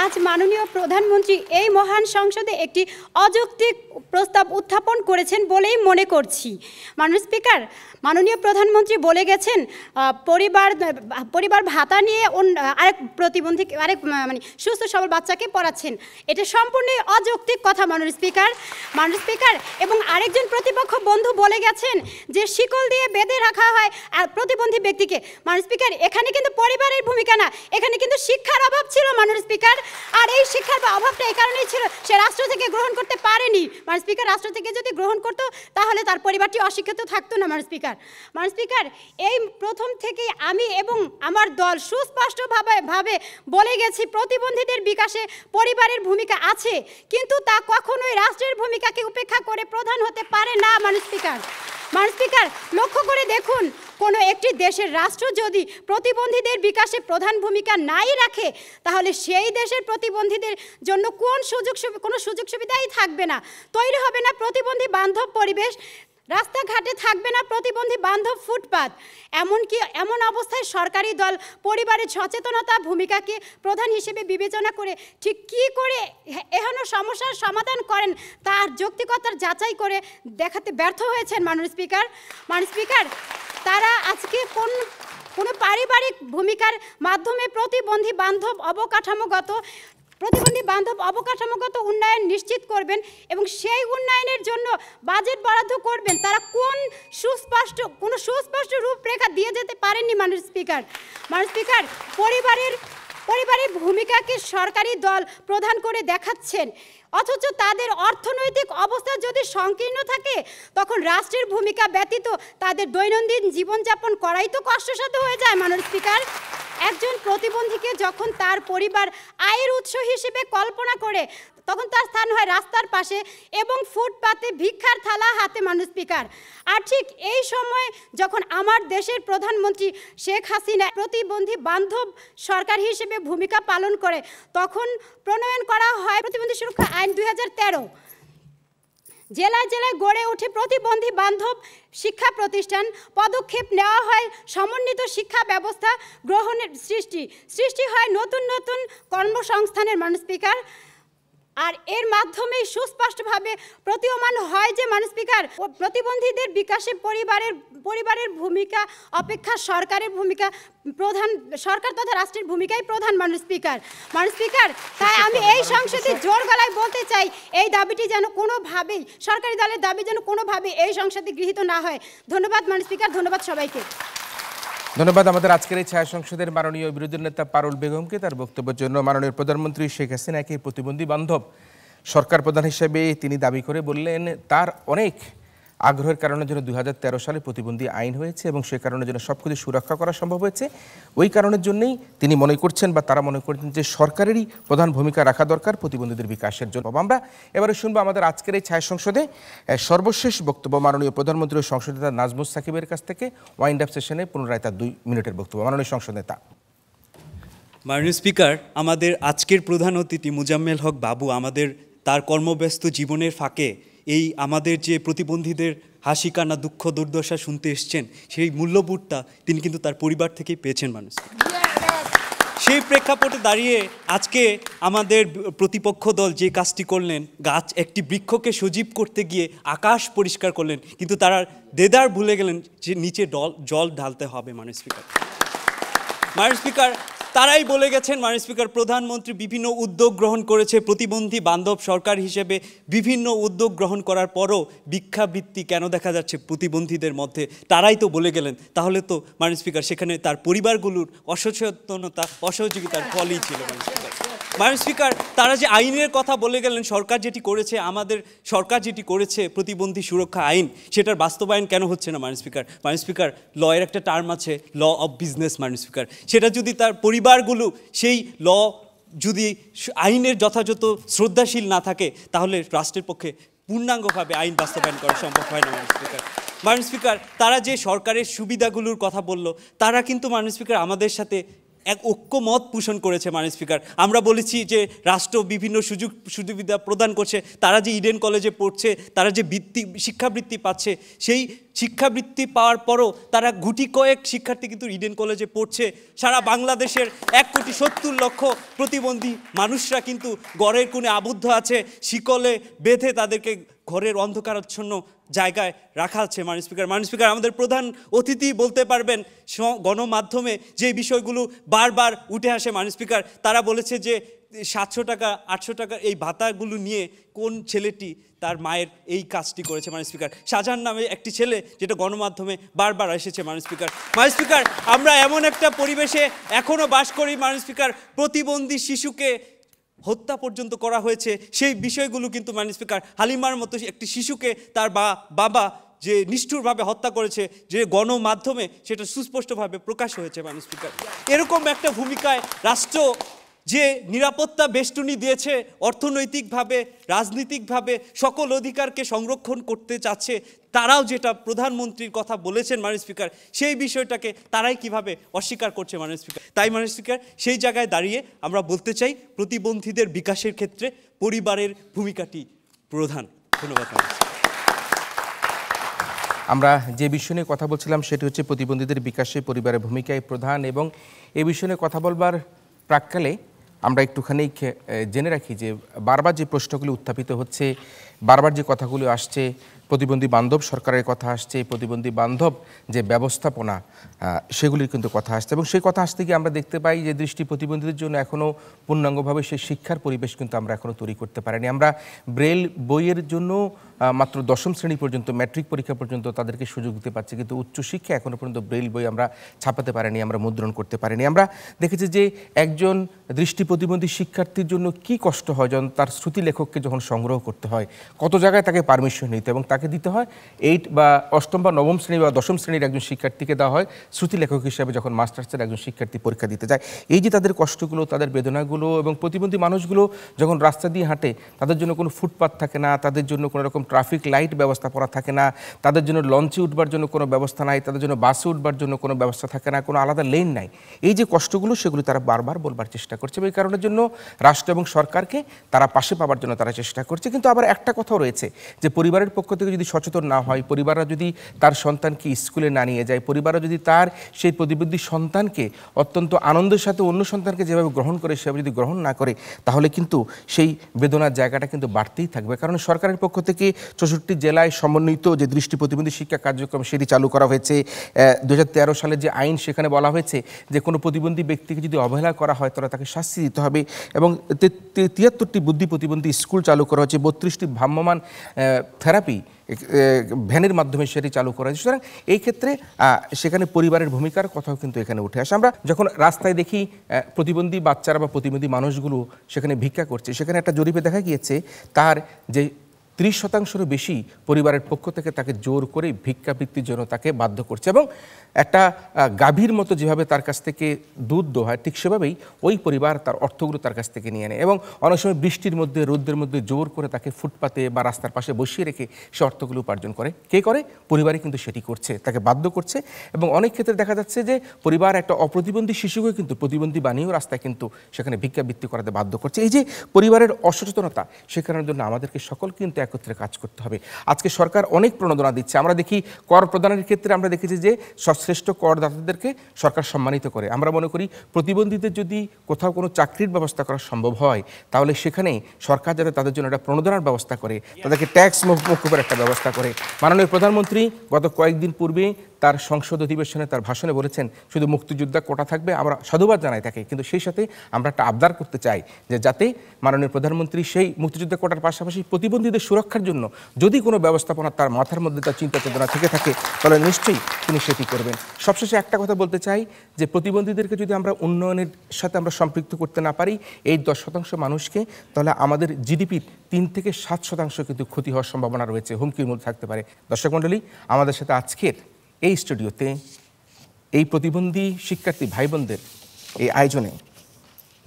আজ মাননীয় প্রধানমন্ত্রী এই মহান সংসদে একটি অযৌক্তিক প্রস্তাব উত্থাপন করেছেন বলেই মনে করছি। মাননীয় স্পিকার, মাননীয় প্রধানমন্ত্রী বলে গেছেন পরিবার ভাতা নিয়ে আরেক সুস্থ সবল বাচ্চাকে পড়াচ্ছেন। এটা সম্পূর্ণই অযৌক্তিক কথা মাননীয় স্পিকার। এবং আরেকজন প্রতিপক্ষ বন্ধু বলে গেছেন যে শিকল দিয়ে বেঁধে রাখা হয় প্রতিবন্ধী ব্যক্তিকে। মাননীয় স্পিকার, এখানে কিন্তু পরিবারের ভূমিকা না, এখানে কিন্তু শিক্ষার অভাব ছিল মাননীয় স্পিকার। আর এই শিক্ষার অভাবটা এই কারণেই ছিল সে রাষ্ট্র থেকে গ্রহণ করতে পারেনি। মাননীয় স্পিকার, রাষ্ট্র থেকে যদি গ্রহণ করতো তাহলে তার পরিবারটি অশিক্ষিত থাকতো না মাননীয় স্পিকার। মাননীয় স্পিকার, এই প্রথম থেকেই আমি এবং আমার দল সুস্পষ্টভাবে বলে গেছি প্রতিবন্ধীদের বিকাশে পরিবারের ভূমিকা আছে, কিন্তু তা কখনোই রাষ্ট্রের ভূমিকাকে উপেক্ষা করে প্রধান হতে পারে না মাননীয় স্পিকার। মাননীয় স্পিকার, লক্ষ্য করে দেখুন, কোনো একটি দেশের রাষ্ট্র যদি প্রতিবন্ধীদের বিকাশে প্রধান ভূমিকা নাই রাখে তাহলে সেই দেশের প্রতিবন্ধীদের জন্য কোনো সুযোগ সুবিধাই থাকবে না, তৈরি হবে না প্রতিবন্ধী বান্ধব পরিবেশ, রাস্তাঘাটে থাকবে না প্রতিবন্ধী বান্ধব ফুটপাত। এমন অবস্থায় সরকারি দল পরিবারের সচেতনতা ভূমিকাকে প্রধান হিসেবে বিবেচনা করে ঠিক কী করে এহেন সমস্যার সমাধান করেন তার যৌক্তিকতার যাচাই করে দেখাতে ব্যর্থ হয়েছেন মাননীয় স্পিকার। তারা আজকে কোনো পারিবারিক ভূমিকার মাধ্যমে প্রতিবন্ধী বান্ধব অবকাঠামোগত উন্নয়ন নিশ্চিত করবেন এবং সেই উন্নয়নের জন্য বাজেট বরাদ্দ করবেন, তারা কোনো সুস্পষ্ট রূপরেখা দিয়ে যেতে পারেননি মাননীয় স্পিকার। মাননীয় স্পিকার, পরিবারের ভূমিকাকে সরকারি দল প্রধান করে দেখাচ্ছেন, অথচ তাদের অর্থনৈতিক অবস্থা যদি সংকীর্ণ থাকে তখন রাষ্ট্রের ভূমিকা ব্যতীত তাদের দৈনন্দিন জীবনযাপন করাই তো কষ্টসাধ্য হয়ে যায়। মাননীয় স্পিকার, একজন প্রতিবন্ধীকে যখন তার পরিবার আয়ের উৎস হিসেবে কল্পনা করে তখন তার স্থান হয় রাস্তার পাশে এবং ফুটপাতে ভিক্ষার থালা হাতে। মাননীয় স্পিকার, আর ঠিক এই সময় যখন আমার দেশের প্রধানমন্ত্রী শেখ হাসিনা প্রতিবন্ধী বান্ধব সরকার হিসেবে ভূমিকা পালন করে তখন প্রণয়ন করা হয় প্রতিবন্ধী সুরক্ষা আইন 2013। জেলায় জেলায় গড়ে ওঠে প্রতিবন্ধী বান্ধব শিক্ষা প্রতিষ্ঠান, পদক্ষেপ নেওয়া হয় সমন্বিত শিক্ষা ব্যবস্থা গ্রহণের সৃষ্টি হয় নতুন নতুন কর্মসংস্থানের। মাননীয় স্পিকার, আর এর মাধ্যমে সুস্পষ্টভাবে প্রতীয়মান হয় যে মাননীয় স্পিকার, প্রতিবন্ধীদের বিকাশে পরিবারের ভূমিকা অপেক্ষা সরকারের ভূমিকা প্রধান, সরকার তথা রাষ্ট্রের ভূমিকাই প্রধান। মাননীয় স্পিকার, তাই আমি এই সংসদে জোর গলায় বলতে চাই, এই দাবিটি যেন কোনোভাবেই সরকারি দলের দাবি যেন কোনোভাবেই এই সংসদে গৃহীত না হয়। ধন্যবাদ মাননীয় স্পিকার, ধন্যবাদ সবাইকে। ধন্যবাদ আমাদের আজকের এই ছায়া সংসদের মাননীয় বিরোধী নেতা পারুল বেগমকে তার বক্তব্যের জন্য। মাননীয় প্রধানমন্ত্রী শেখ হাসিনাকে প্রতিবন্ধী বান্ধব সরকার প্রধান হিসেবে তিনি দাবি করে বললেন তার অনেক আগ্রহের কারণে যেন 2013 সালে প্রতিবন্ধী আইন হয়েছে এবং সে কারণে যেন সব কিছু সুরক্ষা করা সম্ভব হয়েছে। ওই কারণের জন্যই তিনি মনে করছেন বা তারা মনে করছেন যে সরকারেরই প্রধান ভূমিকা রাখা দরকার প্রতিবন্ধীদের বিকাশের জন্য। আমরা এবারে শুনবো আমাদের আজকের এই ছায়া সংসদে সর্বশেষ বক্তব্য মাননীয় প্রধানমন্ত্রী ও সংসদ নেতা নাজমুস সাকিবের কাছ থেকে। ওয়াইন্ড আপ সেশনে পুনরায় তার 2 মিনিটের বক্তব্য। মাননীয় সংসদ নেতা। মাননীয় স্পিকার, আমাদের আজকের প্রধান অতিথি মুজাম্মেল হক বাবু তার কর্মব্যস্ত জীবনের ফাঁকে এই আমাদের যে প্রতিবন্ধীদের হাসি কান্না দুঃখ দুর্দশা শুনতে এসছেন সেই মূল্যবোধটা তিনি কিন্তু তার পরিবার থেকেই পেয়েছেন। মানুষ সেই প্রেক্ষাপটে দাঁড়িয়ে আজকে আমাদের প্রতিপক্ষ দল যে কাজটি করলেন, একটি বৃক্ষকে সজীব করতে গিয়ে আকাশ পরিষ্কার করলেন, কিন্তু তারা দেদার ভুলে গেলেন যে নিচে জল ঢালতে হবে। মাননীয় স্পিকার, তারাই বলে গেছেন মাননীয় স্পিকার, প্রধানমন্ত্রী বিভিন্ন উদ্যোগ গ্রহণ করেছে প্রতিবন্ধী বান্ধব সরকার হিসেবে। বিভিন্ন উদ্যোগ গ্রহণ করার পরও ভিক্ষাবৃত্তি কেন দেখা যাচ্ছে প্রতিবন্ধীদের মধ্যে, তারাই তো বলে গেলেন। তাহলে তো মাননীয় স্পিকার সেখানে তার পরিবারগুলোর অসচেতনতা অসহযোগিতার ফলই ছিল। মাননীয় স্পিকার, তারা যে আইনের কথা বলে গেলেন, সরকার যেটি করেছে, আমাদের সরকার যেটি করেছে প্রতিবন্ধী সুরক্ষা আইন, সেটার বাস্তবায়ন কেন হচ্ছে না? মাননীয় স্পিকার, লয়ের একটা টার্ম আছে, ল অফ বিজনেস। মাননীয় স্পিকার, সেটা যদি তার পরিবারগুলো সেই যদি আইনের যথাযথ শ্রদ্ধাশীল না থাকে তাহলে রাষ্ট্রের পক্ষে পূর্ণাঙ্গভাবে আইন বাস্তবায়ন করা সম্ভব হয় না। মাননীয় স্পিকার, তারা যে সরকারের সুবিধাগুলোর কথা বলল, তারা কিন্তু মাননীয় স্পিকার আমাদের সাথে এক ঐক্যমত পোষণ করেছে। মাননীয় স্পিকার, আমরা বলেছি যে রাষ্ট্র বিভিন্ন সুযোগ সুবিধা প্রদান করছে, তারা যে ইডেন কলেজে পড়ছে, তারা যে শিক্ষাবৃত্তি পাচ্ছে, সেই শিক্ষাবৃত্তি পাওয়ার পরও তারা গুটি কয়েক শিক্ষার্থী কিন্তু ইডেন কলেজে পড়ছে। সারা বাংলাদেশের 1,70,00,000 প্রতিবন্ধী মানুষরা কিন্তু ঘরের কোণে আবদ্ধ আছে, শিকলে বেঁধে তাদেরকে ঘরের অন্ধকারাচ্ছন্ন জায়গায় রাখা আছে। মাননীয় স্পিকার, আমাদের প্রধান অতিথি বলতে পারবেন গণমাধ্যমে যে বিষয়গুলো বারবার উঠে আসে। মাননীয় স্পিকার, তারা বলেছে যে 700 টাকা 800 টাকা এই ভাতাগুলো নিয়ে কোন ছেলেটি তার মায়ের এই কাজটি করেছে। মাননীয় স্পিকার, শাহজাহান নামে একটি ছেলে, যেটা গণমাধ্যমে বারবার এসেছে। মাননীয় স্পিকার, আমরা এমন একটা পরিবেশে এখনও বাস করি মাননীয় স্পিকার, প্রতিবন্ধী শিশুকে হত্যা পর্যন্ত করা হয়েছে। সেই বিষয়গুলো কিন্তু মাননীয় স্পিকার, হালিমার মতো একটি শিশুকে তার বাবা যে নিষ্ঠুরভাবে হত্যা করেছে, যে গণমাধ্যমে সেটা সুস্পষ্টভাবে প্রকাশ হয়েছে। মাননীয় স্পিকার, এরকম একটা ভূমিকায় রাষ্ট্র যে নিরাপত্তা বেষ্টনী দিয়েছে, অর্থনৈতিকভাবে রাজনৈতিকভাবে সকল অধিকারকে সংরক্ষণ করতে চাচ্ছে, তারাও যেটা প্রধানমন্ত্রীর কথা বলেছেন মাননীয় স্পিকার, সেই বিষয়টাকে তারাই কিভাবে অস্বীকার করছে মাননীয় স্পিকার। তাই মাননীয় স্পিকার, সেই জায়গায় দাঁড়িয়ে আমরা বলতে চাই প্রতিবন্ধীদের বিকাশের ক্ষেত্রে পরিবারের ভূমিকাটি প্রধান। ধন্যবাদ। আমরা যে বিষয় নিয়ে কথা বলছিলাম সেটি হচ্ছে প্রতিবন্ধীদের বিকাশে পরিবারের ভূমিকাই প্রধান, এবং এই বিষয় নিয়ে কথা বলবার প্রাক্কালে আমরা একটুখানি জেনে রাখি যে বারবার যে প্রশ্নগুলি উত্থাপিত হচ্ছে, বারবার যে কথাগুলো আসছে, প্রতিবন্ধী বান্ধব সরকারের কথা আসছে, এই প্রতিবন্ধী বান্ধব যে ব্যবস্থাপনা সেগুলির কিন্তু কথা আসছে। এবং সেই কথা আসতে গিয়ে আমরা দেখতে পাই যে দৃষ্টি প্রতিবন্ধীদের জন্য এখনও পূর্ণাঙ্গভাবে সেই শিক্ষার পরিবেশ কিন্তু আমরা এখনও তৈরি করতে পারিনি। আমরা ব্রেল বইয়ের জন্য মাত্র 10ম শ্রেণী পর্যন্ত, ম্যাট্রিক পরীক্ষা পর্যন্ত তাদেরকে সুযোগ দিতে পারছি, কিন্তু উচ্চশিক্ষা এখনও পর্যন্ত ব্রেল বই আমরা ছাপাতে পারিনি, আমরা মুদ্রণ করতে পারিনি। আমরা দেখেছি যে একজন দৃষ্টি প্রতিবন্ধী শিক্ষার্থীর জন্য কি কষ্ট হয় যখন তার শ্রুতি লেখককে যখন সংগ্রহ করতে হয়, কত জায়গায় তাকে পারমিশন নিতে এবং তাকে দিতে হয় 8 বা 8ম বা 9ম শ্রেণী বা 10ম শ্রেণীর একজন শিক্ষার্থীকে দেওয়া হয় শ্রুতি লেখক হিসেবে যখন মাস্টার্সের একজন শিক্ষার্থী পরীক্ষা দিতে যায়। এই যে তাদের কষ্টগুলো, তাদের বেদনাগুলো, এবং প্রতিবন্ধী মানুষগুলো যখন রাস্তা দিয়ে হাঁটে তাদের জন্য কোনো ফুটপাথ থাকে না, তাদের জন্য কোনো রকম ট্রাফিক লাইট ব্যবস্থাপনা থাকে না, তাদের জন্য লঞ্চে উঠবার জন্য কোনো ব্যবস্থা নাই, তাদের জন্য বাসে উঠবার জন্য কোনো ব্যবস্থা থাকে না, কোনো আলাদা লেন নাই। এই যে কষ্টগুলো সেগুলো তারা বারবার বলবার চেষ্টা করছে। এই কারণের জন্য রাষ্ট্র এবং সরকারকে তারা পাশে পাওয়ার জন্য তারা চেষ্টা করছে। কিন্তু আবার একটা কথাও রয়েছে যে পরিবারের পক্ষ থেকে যদি সচেতন না হয়, পরিবাররা যদি তার সন্তানকে স্কুলে না নিয়ে যায়, পরিবাররা যদি তার সেই প্রতিবন্ধী সন্তানকে অত্যন্ত আনন্দের সাথে অন্য সন্তানকে যেভাবে গ্রহণ করে সেভাবে যদি গ্রহণ না করে, তাহলে কিন্তু সেই বেদনার জায়গাটা কিন্তু বাড়তেই থাকবে। কারণ সরকারের পক্ষ থেকে 64 জেলায় সমন্বিত যে দৃষ্টি প্রতিবন্ধী শিক্ষা কার্যক্রম সেটি চালু করা হয়েছে। 2013 সালের যে আইন সেখানে বলা হয়েছে যে কোনো প্রতিবন্ধী ব্যক্তিকে যদি অবহেলা করা হয় তাহলে তাকে শাস্তি দিতে হবে। এবং 73টি বুদ্ধি প্রতিবন্ধী স্কুল চালু করা হয়েছে, 32টি ভ্রাম্যমাণ থেরাপি ভ্যানের মাধ্যমে সেটি চালু করা হয়েছে। সুতরাং এই ক্ষেত্রে সেখানে পরিবারের ভূমিকার কথাও কিন্তু এখানে উঠে আসে। আমরা যখন রাস্তায় দেখি প্রতিবন্ধী বাচ্চারা বা প্রতিবন্ধী মানুষগুলো সেখানে ভিক্ষা করছে, সেখানে একটা জরিপে দেখা গিয়েছে তার যে 30% বেশি পরিবারের পক্ষ থেকে তাকে জোর করে ভিক্ষাবৃত্তির জন্য তাকে বাধ্য করছে। এবং একটা গাভীর মতো যেভাবে তার কাছ থেকে দুধ দোহায়, ঠিক সেভাবেই ওই পরিবার তার অর্থগুলো তার কাছ থেকে নিয়ে নেয় এবং অনেক সময় বৃষ্টির মধ্যে, রোদ্রের মধ্যে জোর করে তাকে ফুটপাতে বা রাস্তার পাশে বসিয়ে রেখে সে অর্থগুলো উপার্জন করে। কে করে? পরিবারই কিন্তু সেটি করছে, তাকে বাধ্য করছে। এবং অনেক ক্ষেত্রে দেখা যাচ্ছে যে পরিবার একটা অপ্রতিবন্ধী শিশুকে কিন্তু প্রতিবন্ধী বানিয়েও রাস্তায় কিন্তু সেখানে ভিক্ষাবৃত্তি করাতে বাধ্য করছে। এই যে পরিবারের অসচেতনতা, সেখানের জন্য আমাদেরকে সকল কিন্তু একত্রে কাজ করতে হবে। আজকে সরকার অনেক প্রণোদনা দিচ্ছে। আমরা দেখি কর প্রদানের ক্ষেত্রে আমরা দেখেছি যে শ্রেষ্ঠ করদাতাদেরকে সরকার সম্মানিত করে। আমরা মনে করি প্রতিবন্ধীদের যদি কোথাও কোনো চাকরির ব্যবস্থা করা সম্ভব হয় তাহলে সেখানে সরকার যাতে তাদের জন্য একটা প্রণোদনার ব্যবস্থা করে, তাদেরকে ট্যাক্স মকুবের একটা ব্যবস্থা করে। মাননীয় প্রধানমন্ত্রী গত কয়েকদিন পূর্বে তার সংসদ অধিবেশনে তার ভাষণে বলেছেন শুধু মুক্তিযোদ্ধা কোটা থাকবে, আমরা সাধুবাদ জানাই তাকে। কিন্তু সেই সাথে আমরা একটা আবদার করতে চাই যে যাতে মাননীয় প্রধানমন্ত্রী সেই মুক্তিযোদ্ধা কোটার পাশাপাশি প্রতিবন্ধীদের সুরক্ষার জন্য যদি কোনো ব্যবস্থাপনা তার মাথার মধ্যে তার চিন্তা চেতনা থেকে থাকে তাহলে নিশ্চয়ই তিনি সেটি করবেন। সবশেষে একটা কথা বলতে চাই যে প্রতিবন্ধীদেরকে যদি আমরা উন্নয়নের সাথে আমরা সম্পৃক্ত করতে না পারি এই 10% মানুষকে, তাহলে আমাদের জিডিপির 3 থেকে 7% কিন্তু ক্ষতি হওয়ার সম্ভাবনা রয়েছে, হুমকির মধ্যে থাকতে পারে। দর্শক মণ্ডলী, আমাদের সাথে আজকের এই স্টুডিওতে এই প্রতিবন্ধী শিক্ষার্থী ভাই বোনদের এই আয়োজনে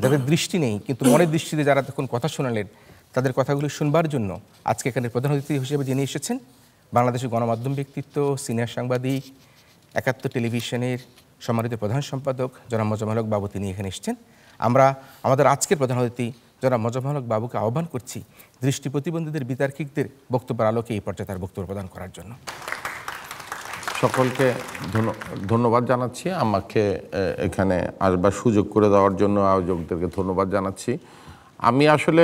যাদের দৃষ্টি নেই কিন্তু মনের দৃষ্টিতে যারা তখন কথা শোনালেন, তাদের কথাগুলি শুনবার জন্য আজকে এখানে প্রধান অতিথি হিসেবে যিনি এসেছেন বাংলাদেশের গণমাধ্যম ব্যক্তিত্ব, সিনিয়র সাংবাদিক, 71 টেলিভিশনের সম্মানিত প্রধান সম্পাদক জনাব মোজাম্মেল হক বাবু, তিনি এখানে এসেছেন। আমরা আমাদের আজকের প্রধান অতিথি জনাব মোজাম্মেল হক বাবুকে আহ্বান করছি দৃষ্টি প্রতিবন্ধীদের বিতার্কিকদের বক্তব্যের আলোকে এই পর্যায়ে তার বক্তব্য প্রদান করার জন্য। সকলকে ধন্যবাদ জানাচ্ছি, আমাকে এখানে আসবার সুযোগ করে দেওয়ার জন্য আয়োজকদেরকে ধন্যবাদ জানাচ্ছি। আমি আসলে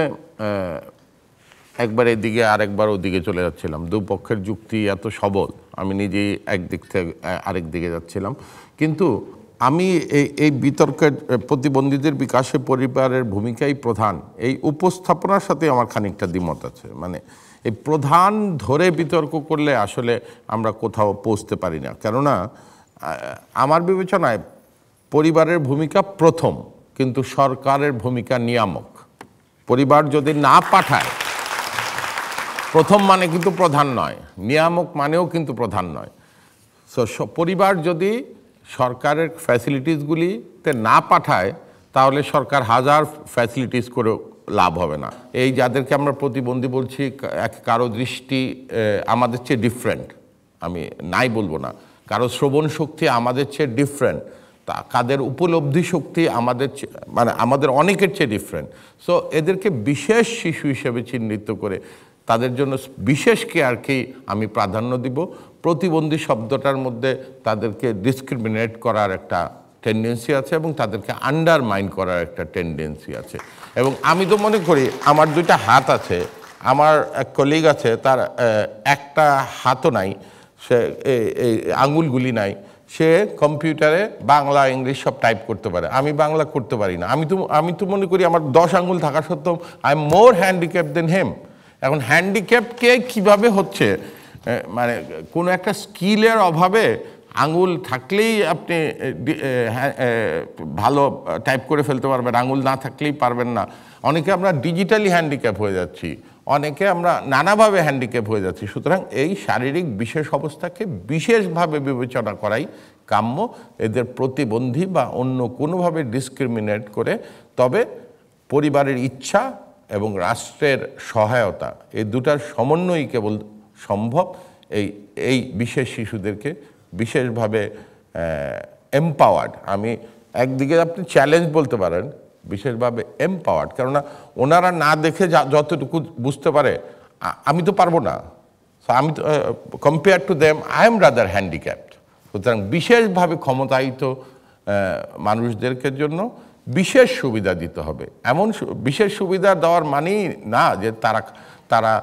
একবার এদিকে আরেকবার ওদিকে চলে যাচ্ছিলাম, দুপক্ষের যুক্তি এত সবল, আমি নিজেই একদিক থেকে আরেক দিকে যাচ্ছিলাম। কিন্তু আমি এই বিতর্কের প্রতিবন্ধীদের বিকাশে পরিবারের ভূমিকাই প্রধান, এই উপস্থাপনার সাথে আমার খানিকটা দ্বিমত আছে। মানে এই প্রধান ধরে বিতর্ক করলে আসলে আমরা কোথাও পৌঁছতে পারি না। কেননা আমার বিবেচনায় পরিবারের ভূমিকা প্রথম, কিন্তু সরকারের ভূমিকা নিয়ামক। পরিবার যদি না পাঠায়, প্রথম মানে কিন্তু প্রধান নয়, নিয়ামক মানেও কিন্তু প্রধান নয়। সো পরিবার যদি সরকারের ফ্যাসিলিটিসগুলিতে না পাঠায় তাহলে সরকার হাজার ফ্যাসিলিটিস করে লাভ হবে না। এই যাদেরকে আমরা প্রতিবন্ধী বলছি, কারো দৃষ্টি আমাদের চেয়ে ডিফারেন্ট, আমি নাই বলবো না, কারো শ্রবণ শক্তি আমাদের চেয়ে ডিফারেন্ট, কাদের উপলব্ধি শক্তি আমাদের মানে আমাদের অনেকের চেয়ে ডিফারেন্ট। সো এদেরকে বিশেষ শিশু হিসেবে চিহ্নিত করে তাদের জন্য বিশেষ কেয়ারকেই আমি প্রাধান্য দিব। প্রতিবন্ধী শব্দটার মধ্যে তাদেরকে ডিসক্রিমিনেট করার একটা টেন্ডেন্সি আছে এবং তাদেরকে আন্ডারমাইন করার একটা টেন্ডেন্সি আছে। এবং আমি তো মনে করি আমার 2টা হাত আছে, আমার এক কলিগ আছে, তার একটা হাতও নাই, সে এই আঙুলগুলি নাই, সে কম্পিউটারে বাংলা ইংলিশ সব টাইপ করতে পারে, আমি বাংলা করতে পারি না। আমি তো মনে করি আমার 10 আঙুল থাকা সত্ত্বেও আই এম মোর হ্যান্ডিক্যাপ দেন হেম। এখন হ্যান্ডিক্যাপকে কিভাবে হচ্ছে, মানে কোনো একটা স্কিলের অভাবে আঙুল থাকলেই আপনি ভালো টাইপ করে ফেলতে পারবেন, আঙুল না থাকলেই পারবেন না। অনেকে আমরা ডিজিটালি হ্যান্ডিক্যাপ হয়ে যাচ্ছি, অনেকে আমরা নানাভাবে হ্যান্ডিক্যাপ হয়ে যাচ্ছি। সুতরাং এই শারীরিক বিশেষ অবস্থাকে বিশেষভাবে বিবেচনা করাই কাম্য, এদের প্রতিবন্ধী বা অন্য কোনোভাবে ডিসক্রিমিনেট করে। তবে পরিবারের ইচ্ছা এবং রাষ্ট্রের সহায়তা, এই দুটার সমন্বয়ই কেবল সম্ভব এই বিশেষ শিশুদেরকে বিশেষভাবে এম্পাওয়ার্ড। আমি একদিকে আপনি চ্যালেঞ্জ বলতে পারেন, বিশেষভাবে এম্পাওয়ার্ড, কেননা ওনারা না দেখে যতটুকু বুঝতে পারে আমি তো পারবো না, আমি তো compare to them I am rather handicapped. সুতরাং বিশেষভাবে ক্ষমতায়িত মানুষদেরকে জন্য বিশেষ সুবিধা দিতে হবে। এমন বিশেষ সুবিধা দেওয়ার মানেই না যে তারা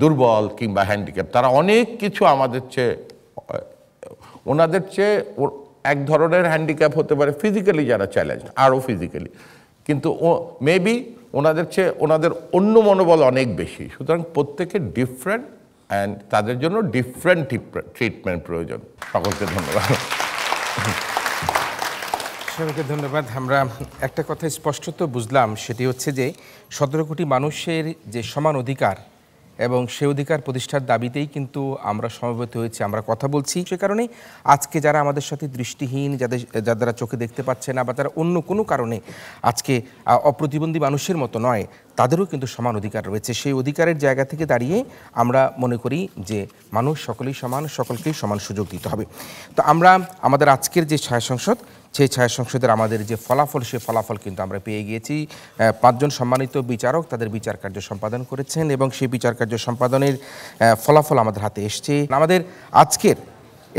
দুর্বল কিংবা হ্যান্ডিক্যাপ, তারা অনেক কিছু আমাদের চেয়ে, ওনাদের চেয়ে এক ধরনের হ্যান্ডিক্যাপ হতে পারে ফিজিক্যালি, যারা চ্যালেঞ্জ আরও ফিজিক্যালি, কিন্তু মেবি ওনাদের চেয়ে ওনাদের অন্য মনোবল অনেক বেশি। সুতরাং প্রত্যেকে ডিফারেন্ট অ্যান্ড তাদের জন্য ডিফারেন্ট ট্রিটমেন্ট প্রয়োজন। সকলকে ধন্যবাদ। সবাইকে ধন্যবাদ। আমরা একটা কথা স্পষ্টত বুঝলাম, সেটি হচ্ছে যে 17 কোটি মানুষের যে সমান অধিকার এবং সে অধিকার প্রতিষ্ঠার দাবিতেই কিন্তু আমরা সমবেত হয়েছি, আমরা কথা বলছি। সে কারণে আজকে যারা আমাদের সাথে দৃষ্টিহীন, যারা চোখে দেখতে পাচ্ছে না, বা তারা অন্য কোনো কারণে আজকে অপ্রতিবন্ধী মানুষের মতো নয়, তাদেরও কিন্তু সমান অধিকার রয়েছে। সেই অধিকারের জায়গা থেকে দাঁড়িয়ে আমরা মনে করি যে মানুষ সকলেই সমান, সকলকেই সমান সুযোগ দিতে হবে। তো আমরা আমাদের আজকের যে ছায়া সংসদ, সেই ছায়া সংসদের আমাদের যে ফলাফল, সে ফলাফল কিন্তু আমরা পেয়ে গিয়েছি। 5 জন সম্মানিত বিচারক তাদের বিচার কার্য সম্পাদন করেছেন এবং সেই বিচার কার্য সম্পাদনের ফলাফল আমাদের হাতে এসছে। আমাদের আজকের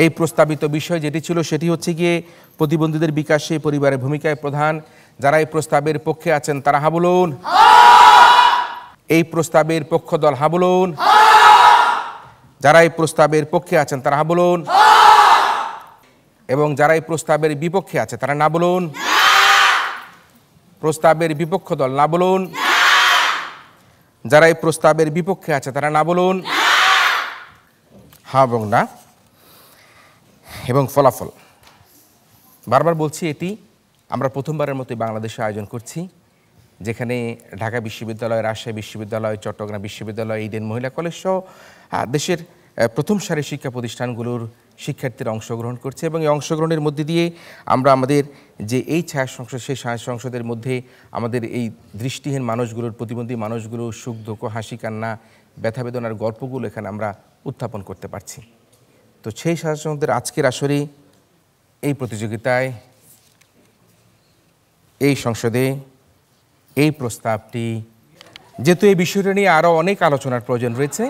এই প্রস্তাবিত বিষয় যেটি ছিল, সেটি হচ্ছে গিয়ে প্রতিবন্ধীদের বিকাশে পরিবারের ভূমিকায় প্রধান। যারা এই প্রস্তাবের পক্ষে আছেন তারা হা বলুন। এই প্রস্তাবের পক্ষ দল হা বলুন। যারা এই প্রস্তাবের পক্ষে আছেন তারা হা বলুন, এবং যারা এই প্রস্তাবের বিপক্ষে আছে তারা না বলুন। প্রস্তাবের বিপক্ষ দল না বলুন। যারা এই প্রস্তাবের বিপক্ষে আছে তারা না বলুন। হ্যাঁ এবং না। এবং ফলাফল বারবার বলছি, এটি আমরা প্রথমবারের মতো বাংলাদেশে আয়োজন করছি, যেখানে ঢাকা বিশ্ববিদ্যালয়, রাজশাহী বিশ্ববিদ্যালয়, চট্টগ্রাম বিশ্ববিদ্যালয়, ইডেন মহিলা কলেজ সহ দেশের প্রথম সারির শিক্ষা প্রতিষ্ঠানগুলোর শিক্ষার্থীরা অংশগ্রহণ করছে। এবং এই অংশগ্রহণের মধ্যে দিয়ে আমরা আমাদের যে এই ছায়া সংসদ, সেই ছায়া সংসদের মধ্যে আমাদের এই দৃষ্টিহীন মানুষগুলোর, প্রতিবন্ধী মানুষগুলোর সুখ দুঃখ, হাসি কান্না, ব্যথা বেদনার গল্পগুলো এখানে আমরা উত্থাপন করতে পারছি। তো সেই ছায়া সংসদের আজকের আসরে এই প্রতিযোগিতায়, এই সংসদে এই প্রস্তাবটি, যেহেতু এই বিষয়টা নিয়ে আরও অনেক আলোচনার প্রয়োজন রয়েছে,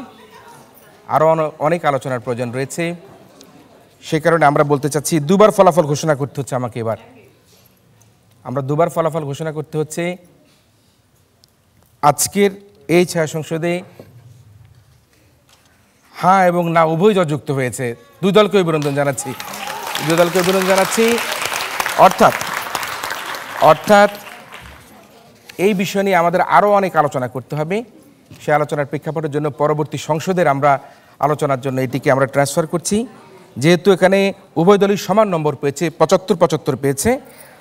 সে কারণে আমরা বলতে চাচ্ছি, দুবার ফলাফল ঘোষণা করতে হচ্ছে আমাকে। এবার আমরা দুবার ফলাফল ঘোষণা করতে হচ্ছে। আজকের এই ছায়া সংসদে হ্যাঁ এবং না উভয় যুক্ত হয়েছে। দুই দলকে অভিনন্দন জানাচ্ছি। অর্থাৎ এই বিষয় নিয়ে আমাদের আরও অনেক আলোচনা করতে হবে। সে আলোচনার প্রেক্ষাপটের জন্য পরবর্তী সংসদের আমরা আলোচনার জন্য এটিকে আমরা ট্রান্সফার করছি। যেহেতু এখানে উভয় দলই সমান নম্বর পেয়েছে, 75-75 পেয়েছে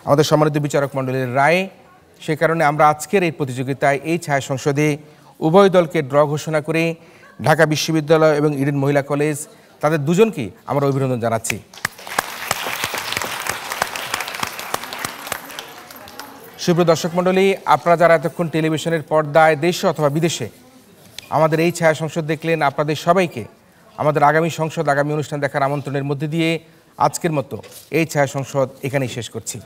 আমাদের সম্মানিত বিচারক মণ্ডলীর রায়ে, সে কারণে আমরা আজকের এই প্রতিযোগিতায়, এই ছায়া সংসদে উভয় দলকে ড্র ঘোষণা করে ঢাকা বিশ্ববিদ্যালয় এবং ইডেন মহিলা কলেজ, তাদের দুজনকেই আমরা অভিনন্দন জানাচ্ছি। সুপ্রিয় দর্শক মণ্ডলী, আপনারা যারা এতক্ষণ টেলিভিশনের পর্দায় দেশে অথবা বিদেশে আমাদের এই ছায়া সংসদ দেখলেন, আপনাদের সবাইকে আমাদের আগামী সংসদ, আগামী অনুষ্ঠান দেখার আমন্ত্রণের মধ্যে দিয়ে আজকের মতো এই ছায়া সংসদ এখানেই শেষ করছি।